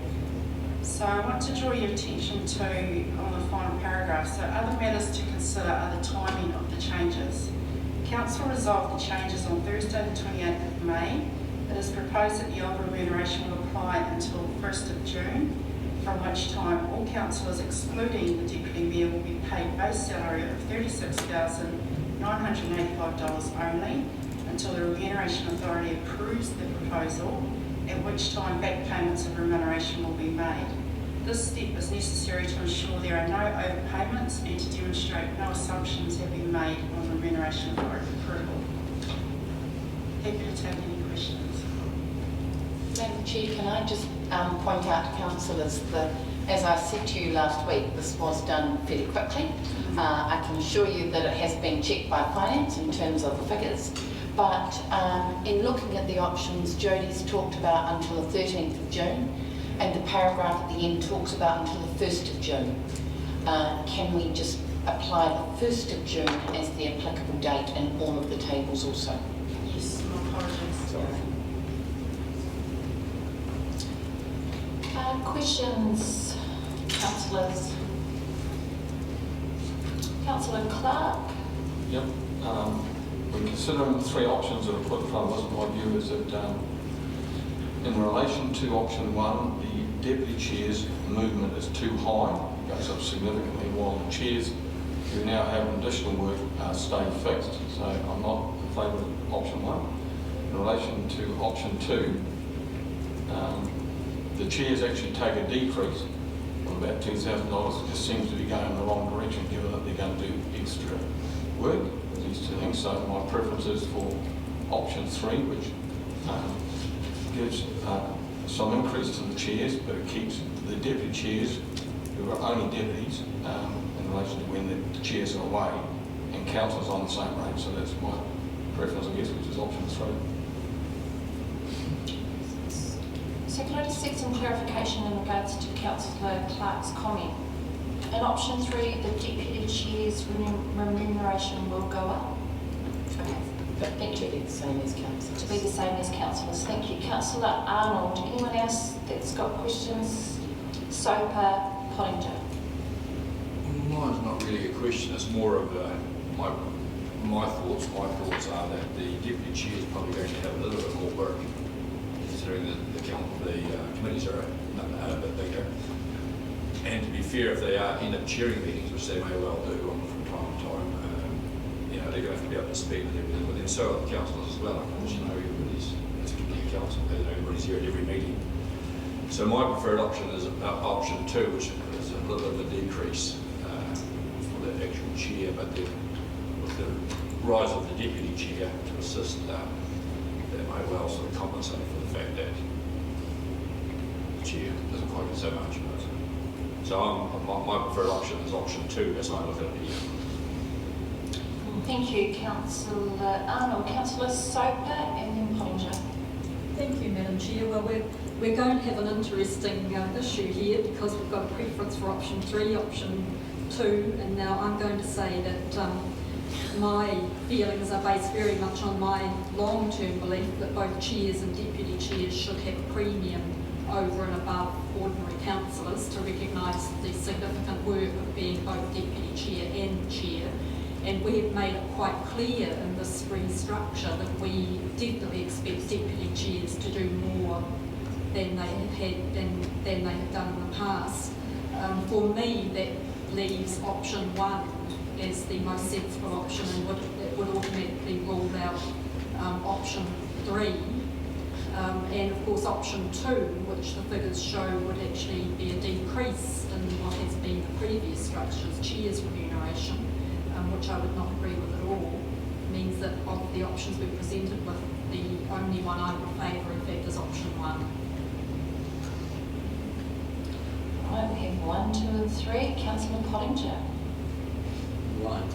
So I want to draw your attention to, on the final paragraph, so other matters to consider are the timing of the changes. Council resolved the changes on Thursday the 28th of May. It is proposed that the old remuneration will apply until 1st of June, from which time all councillors excluding the deputy mayor will be paid base salary of $36,985 only until the remuneration authority approves the proposal, at which time back payments of remuneration will be made. This step is necessary to ensure there are no overpayments and to demonstrate no assumptions have been made on remuneration authority approval. Happy to take any questions. Madam Chair, can I just point out to councillors that, as I said to you last week, this was done fairly quickly. I can assure you that it has been checked by finance in terms of the figures. But in looking at the options, Jodie's talked about until the 13th of June, and the paragraph at the end talks about until the 1st of June. Can we just apply the 1st of June as the applicable date in all of the tables also? Yes, my apologies. Sorry. Questions, councillors? Councillor Clark? Yep. When considering the three options that are put in front of us, my view is that in relation to option 1, the deputy chair's movement is too high, it goes up significantly, while the chairs who now have additional work stay fixed. So I'm not in favour of option 1. In relation to option 2, the chairs actually take a decrease of about $2,000. It just seems to be going in the wrong direction, given that they're going to do extra work with these two things. So my preference is for option 3, which gives some increase to the chairs, but it keeps the deputy chairs, who are only deputies, in relation to when the chairs are away, and councillors on the same rate. So that's my preference, I guess, which is option 3. So can I just seek some clarification in regards to Councillor Clark's comment? In option 3, the deputy chair's remuneration will go up? Okay. But that should be the same as councillors. To be the same as councillors. Thank you. Councillor Arnold, anyone else that's got questions? Soper, Pottinger. Mine's not really a question, it's more of my thoughts. My thoughts are that the deputy chair is probably going to have a little bit more work, considering the committees are a bit bigger. And to be fair, if they end up chairing meetings, which they may well do from time to time, they're going to have to be up to speed with everything. But then so are the councillors as well. Of course, it's a complete council, everybody's here at every meeting. So my preferred option is option 2, which is a little bit of a decrease for the actual chair, but then with the rise of the deputy chair to assist, that may well sort of compensate for the fact that the chair doesn't quite get so much. But So my preferred option is option 2 as I look at it here. Thank you, Councillor Arnold. Councillor Soper and then Pottinger. Thank you, Madam Chair. Well, we're going to have an interesting issue here because we've got a preference for option 3, option 2, and now I'm going to say that my feelings are based very much on my long-term belief that both chairs and deputy chairs should have a premium over and above ordinary councillors to recognise the significant work of being both deputy chair and chair. And we've made it quite clear in this restructure that we definitely expect deputy chairs to do more than they have done in the past. For me, that leaves option 1 as the most sensible option and would automatically rule out option 3. And of course option 2, which the figures show would actually be a decrease in what has been the previous structures, chair's remuneration, which I would not agree with at all, means that of the options we're presented with, the only one I would favour in fact is option 1. Right, we have 1, 2 and 3. Councillor Pottinger. Right.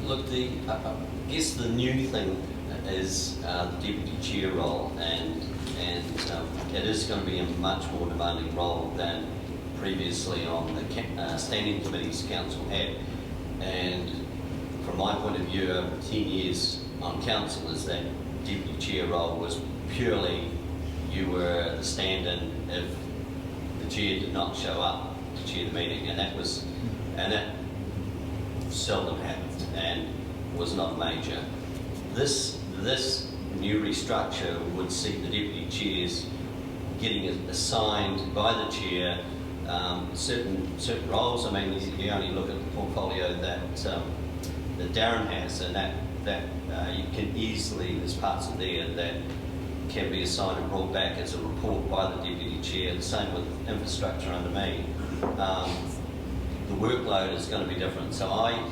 Look, I guess the new thing is the deputy chair role, and it is going to be a much more demanding role than previously on the standing committees council had. And from my point of view, over 10 years on council, is that deputy chair role was purely you were the stand-in if the chair did not show up to chair the meeting, and that seldom happened and was not major. This new restructure would see the deputy chairs getting assigned by the chair certain roles. I mean, you only look at the portfolio that Darren has, and that you can easily, there's parts of there that can be assigned and brought back as a report by the deputy chair. The same with infrastructure under me. The workload is going to be different. So I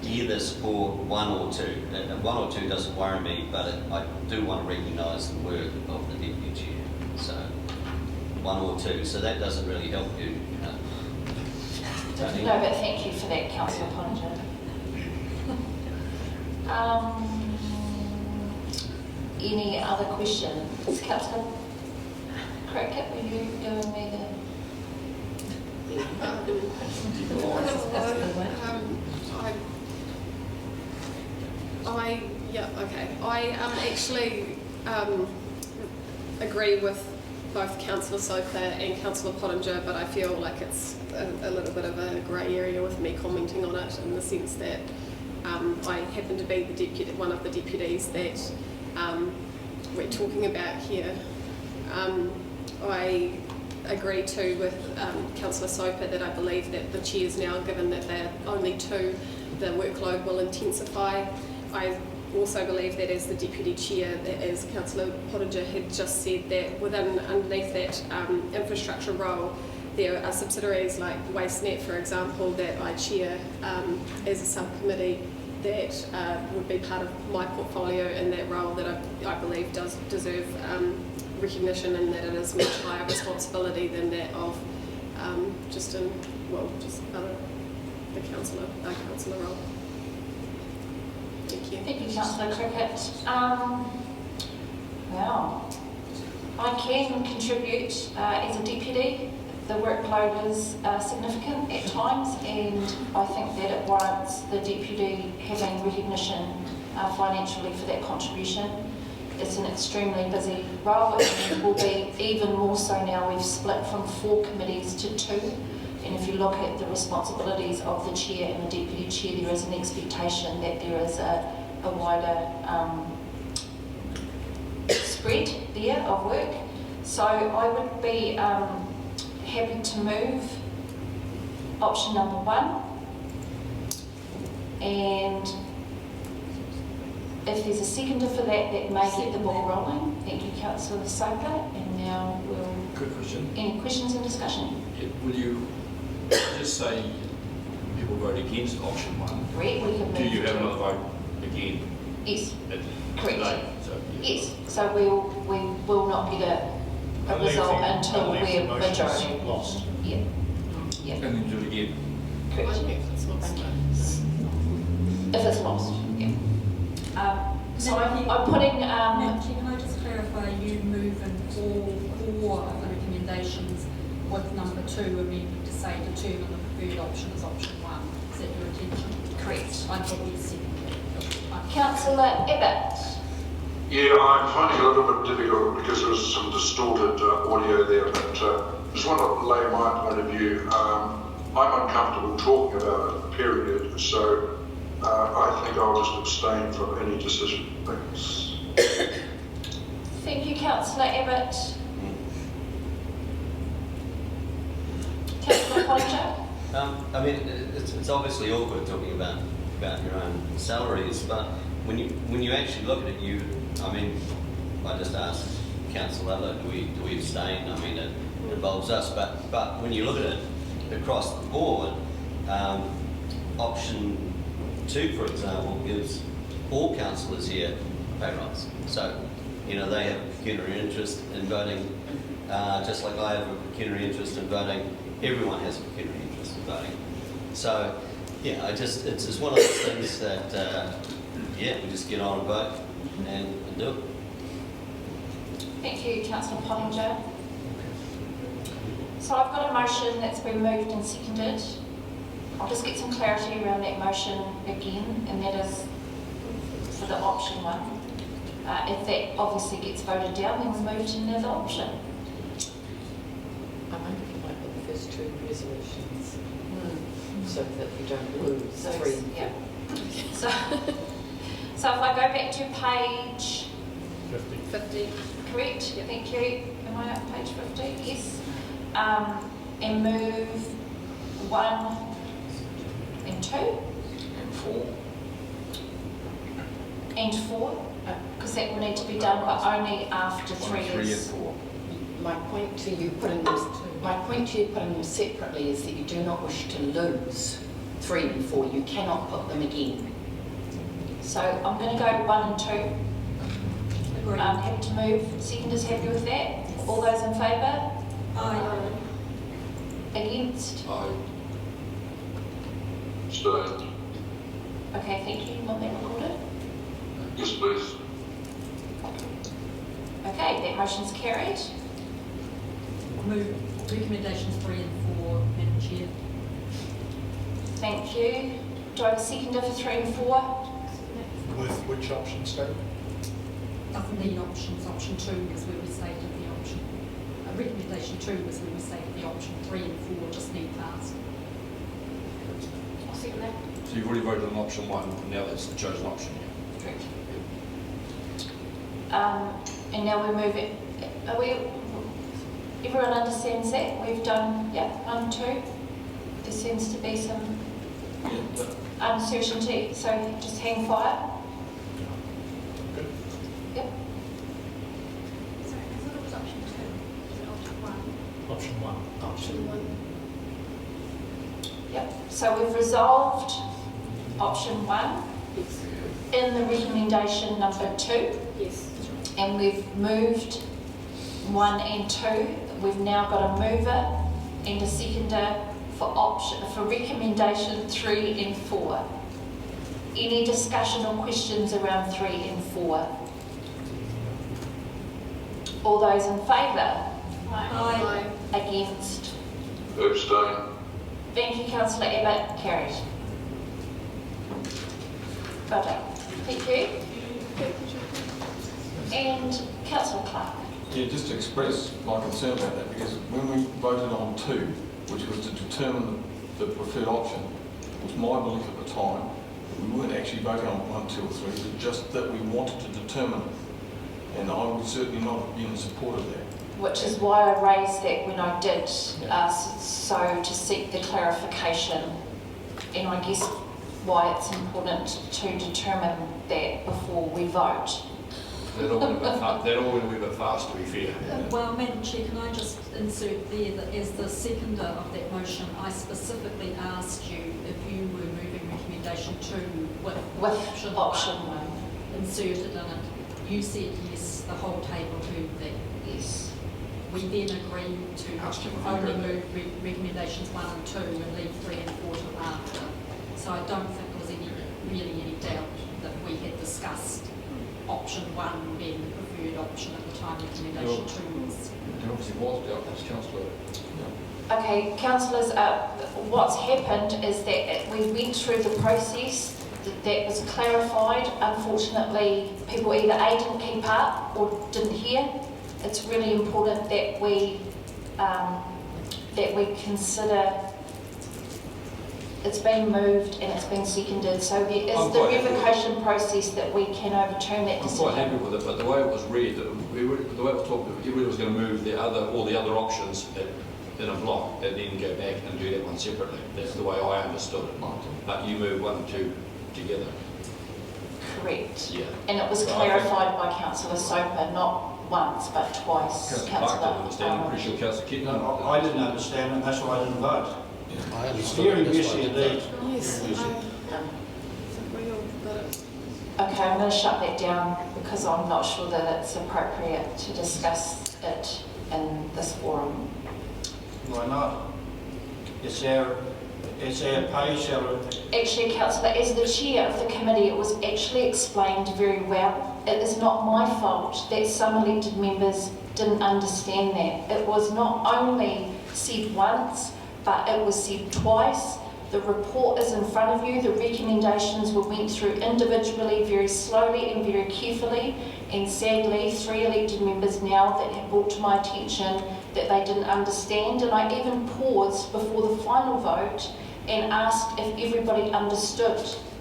either support 1 or 2. 1 or 2 doesn't worry me, but I do want to recognise the work of the deputy chair. So 1 or 2. So that doesn't really help you. No, but thank you for that, Councillor Pottinger. Any other questions? Councillor Cricket, were you giving me the... I actually agree with both Councillor Soper and Councillor Pottinger, but I feel like it's a little bit of a grey area with me commenting on it, in the sense that I happen to be one of the deputies that we're talking about here. I agree too with Councillor Soper that I believe that the chairs now, given that they're only 2, the workload will intensify. I also believe that as the deputy chair, that as Councillor Pottinger had just said, that underneath that infrastructure role, there are subsidiaries like WasteNet, for example, that I chair as a subcommittee that would be part of my portfolio in that role, that I believe does deserve recognition, and that it is much higher responsibility than that of just the councillor role. Thank you. Thank you, Councillor Cricket. Well, I can contribute as a deputy. The workload is significant at times, and I think that it warrants the deputy having recognition financially for that contribution. It's an extremely busy role, and will be even more so now we've split from 4 committees to 2. And if you look at the responsibilities of the chair and the deputy chair, there is an expectation that there is a wider spread there of work. So I would be happy to move option number 1. And if there's a seconder for that, that may get the ball rolling. Thank you, Councillor Soper. And now we'll... Good question. Any questions and discussion? Yeah, will you just say people vote against option 1? Correct. We can Do you move have to- another vote again? Yes. Correct. Correct. Today? So, yeah. Yes. So we will not get a a Unless result the- until unless the we're motion's majority. lost. Yeah. Yeah. And then do it again. Correct. If it's lost, yeah. So I'm putting, Madam Chair, can I just clarify, you move in all core of the recommendations with number 2 amended to say determine the preferred option is option 1. Is that your intention? correct. I thought you said. Councillor Evatt. Yeah, I'm finding it a little bit difficult because there's some distorted audio there, but just want to lay my point of view. I'm uncomfortable talking about it, period, so I think I'll just abstain from any decision. Thanks. Thank you, Councillor Evatt. Councillor Pollinger. I mean, it's obviously awkward talking about your own salaries, but when you actually look at it, I mean, I just asked Councillor Ella, do we abstain? I mean, it involves us, but when you look at it across the board, option 2, for example, gives all councillors here pay rise. So, they have a pecuniary interest in voting, just like I have a pecuniary interest in voting. Everyone has a pecuniary interest in voting. So, yeah, it's just one of those things that, we just get on and vote and do it. Thank you, Councillor Pollinger. So I've got a motion that's been moved and seconded. I'll just get some clarity around that motion again, and that is for the option 1. If that obviously gets voted down, then we move to another option. I wonder if you might put the first 2 resolutions so that we don't lose So, 3. yeah. So if I go back to page 50. correct, Yep. thank you. Am I at page 50? Yes. And move 1 and 2 And 4. and 4, because that will need to be done, but only after 3 3 and years. 4. My point to you putting them separately is that you do not wish to lose 3 and 4. You cannot put them again. So I'm going to go 1 and 2. Agreed. Happy to move. Second is happy with that. All those in favour? Aye. Against? Aye. Abstain. Okay, thank you. You want that recorded? Yes, please. Okay, that motion's carried. Move recommendations 3 and 4, Madam Chair. Thank you. Do I have a seconder for 3 and 4? With which option stated? Doesn't need options. Option 2 was where we stated the option. Recommendation 2 was where we stated the option. 3 and 4 just need passed. I'll second that. So you've already voted on option 1, now that's the chosen option. Correct. And now we move it. Everyone understands that? We've done, 1, 2. There seems to be some uncertainty, so just hang fire. Good. Yep. Sorry, I thought it was option 2. Is it option 1? Option 1. Option 1. Yep. So we've resolved option 1 in the recommendation number 2. Yes. And we've moved 1 and 2. We've now got a mover and a seconder for recommendation 3 and 4. Any discussion or questions around 3 and 4? All those in favour? Aye. Against? Abstain. Thank you, Councillor Evatt. Carried. Well done. Thank you. And Councillor Clark. Yeah, just to express my concern about that, because when we voted on 2, which was to determine the preferred option, it was my belief at the time that we weren't actually voting on 1, 2 or 3, but just that we wanted to determine it. And I would certainly not have been in support of that. Which is why I raised that when I did, so to seek the clarification, and I guess why it's important to determine that before we vote. That all went a bit fast, to be fair. Well, Madam Chair, can I just insert there that as the seconder of that motion, I specifically asked you if you were moving recommendation 2 with option 1 inserted in it. You said yes, the whole table heard that. Yes. we then agreed to only move recommendations 1 and 2 and leave 3 and 4 till after. So I don't think there was really any doubt that we had discussed option 1 being the preferred option at the time recommendation 2 was. There obviously was doubt, as councillor. Okay, councillors, what's happened is that we went through the process, that was clarified. Unfortunately, people either A, didn't keep up or didn't hear. It's really important that we consider it's been moved and it's been seconded, so there is the revocation process that we can overturn that decision. I'm quite happy with it, but the way it was read, the way it was talked, everybody was going to move all the other options in a block and then go back and do that one separately. That's the way I understood it. But you move 1 and 2 together. Correct. Yeah. And it was clarified by Councillor Soper, not once but twice. Councillor Clark didn't understand. I'm pretty sure Councillor Keating. No, I didn't understand, and that's why I didn't vote. I understood. Very messy indeed. Yes, Very messy. we all got it. Okay, I'm going to shut that down because I'm not sure that it's appropriate to discuss it in this forum. Why not? It's our pay salary. Actually, Councillor, as the chair of the committee, it was actually explained very well. It is not my fault that some elected members didn't understand that. It was not only said once, but it was said twice. The report is in front of you. The recommendations were went through individually, very slowly and very carefully. And sadly, 3 elected members now that have brought to my attention that they didn't understand. And I even paused before the final vote and asked if everybody understood,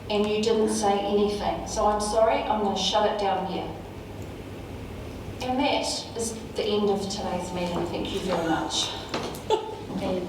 and you didn't say anything. So I'm sorry, I'm going to shut it down here. And that is the end of today's meeting. Thank you very much. And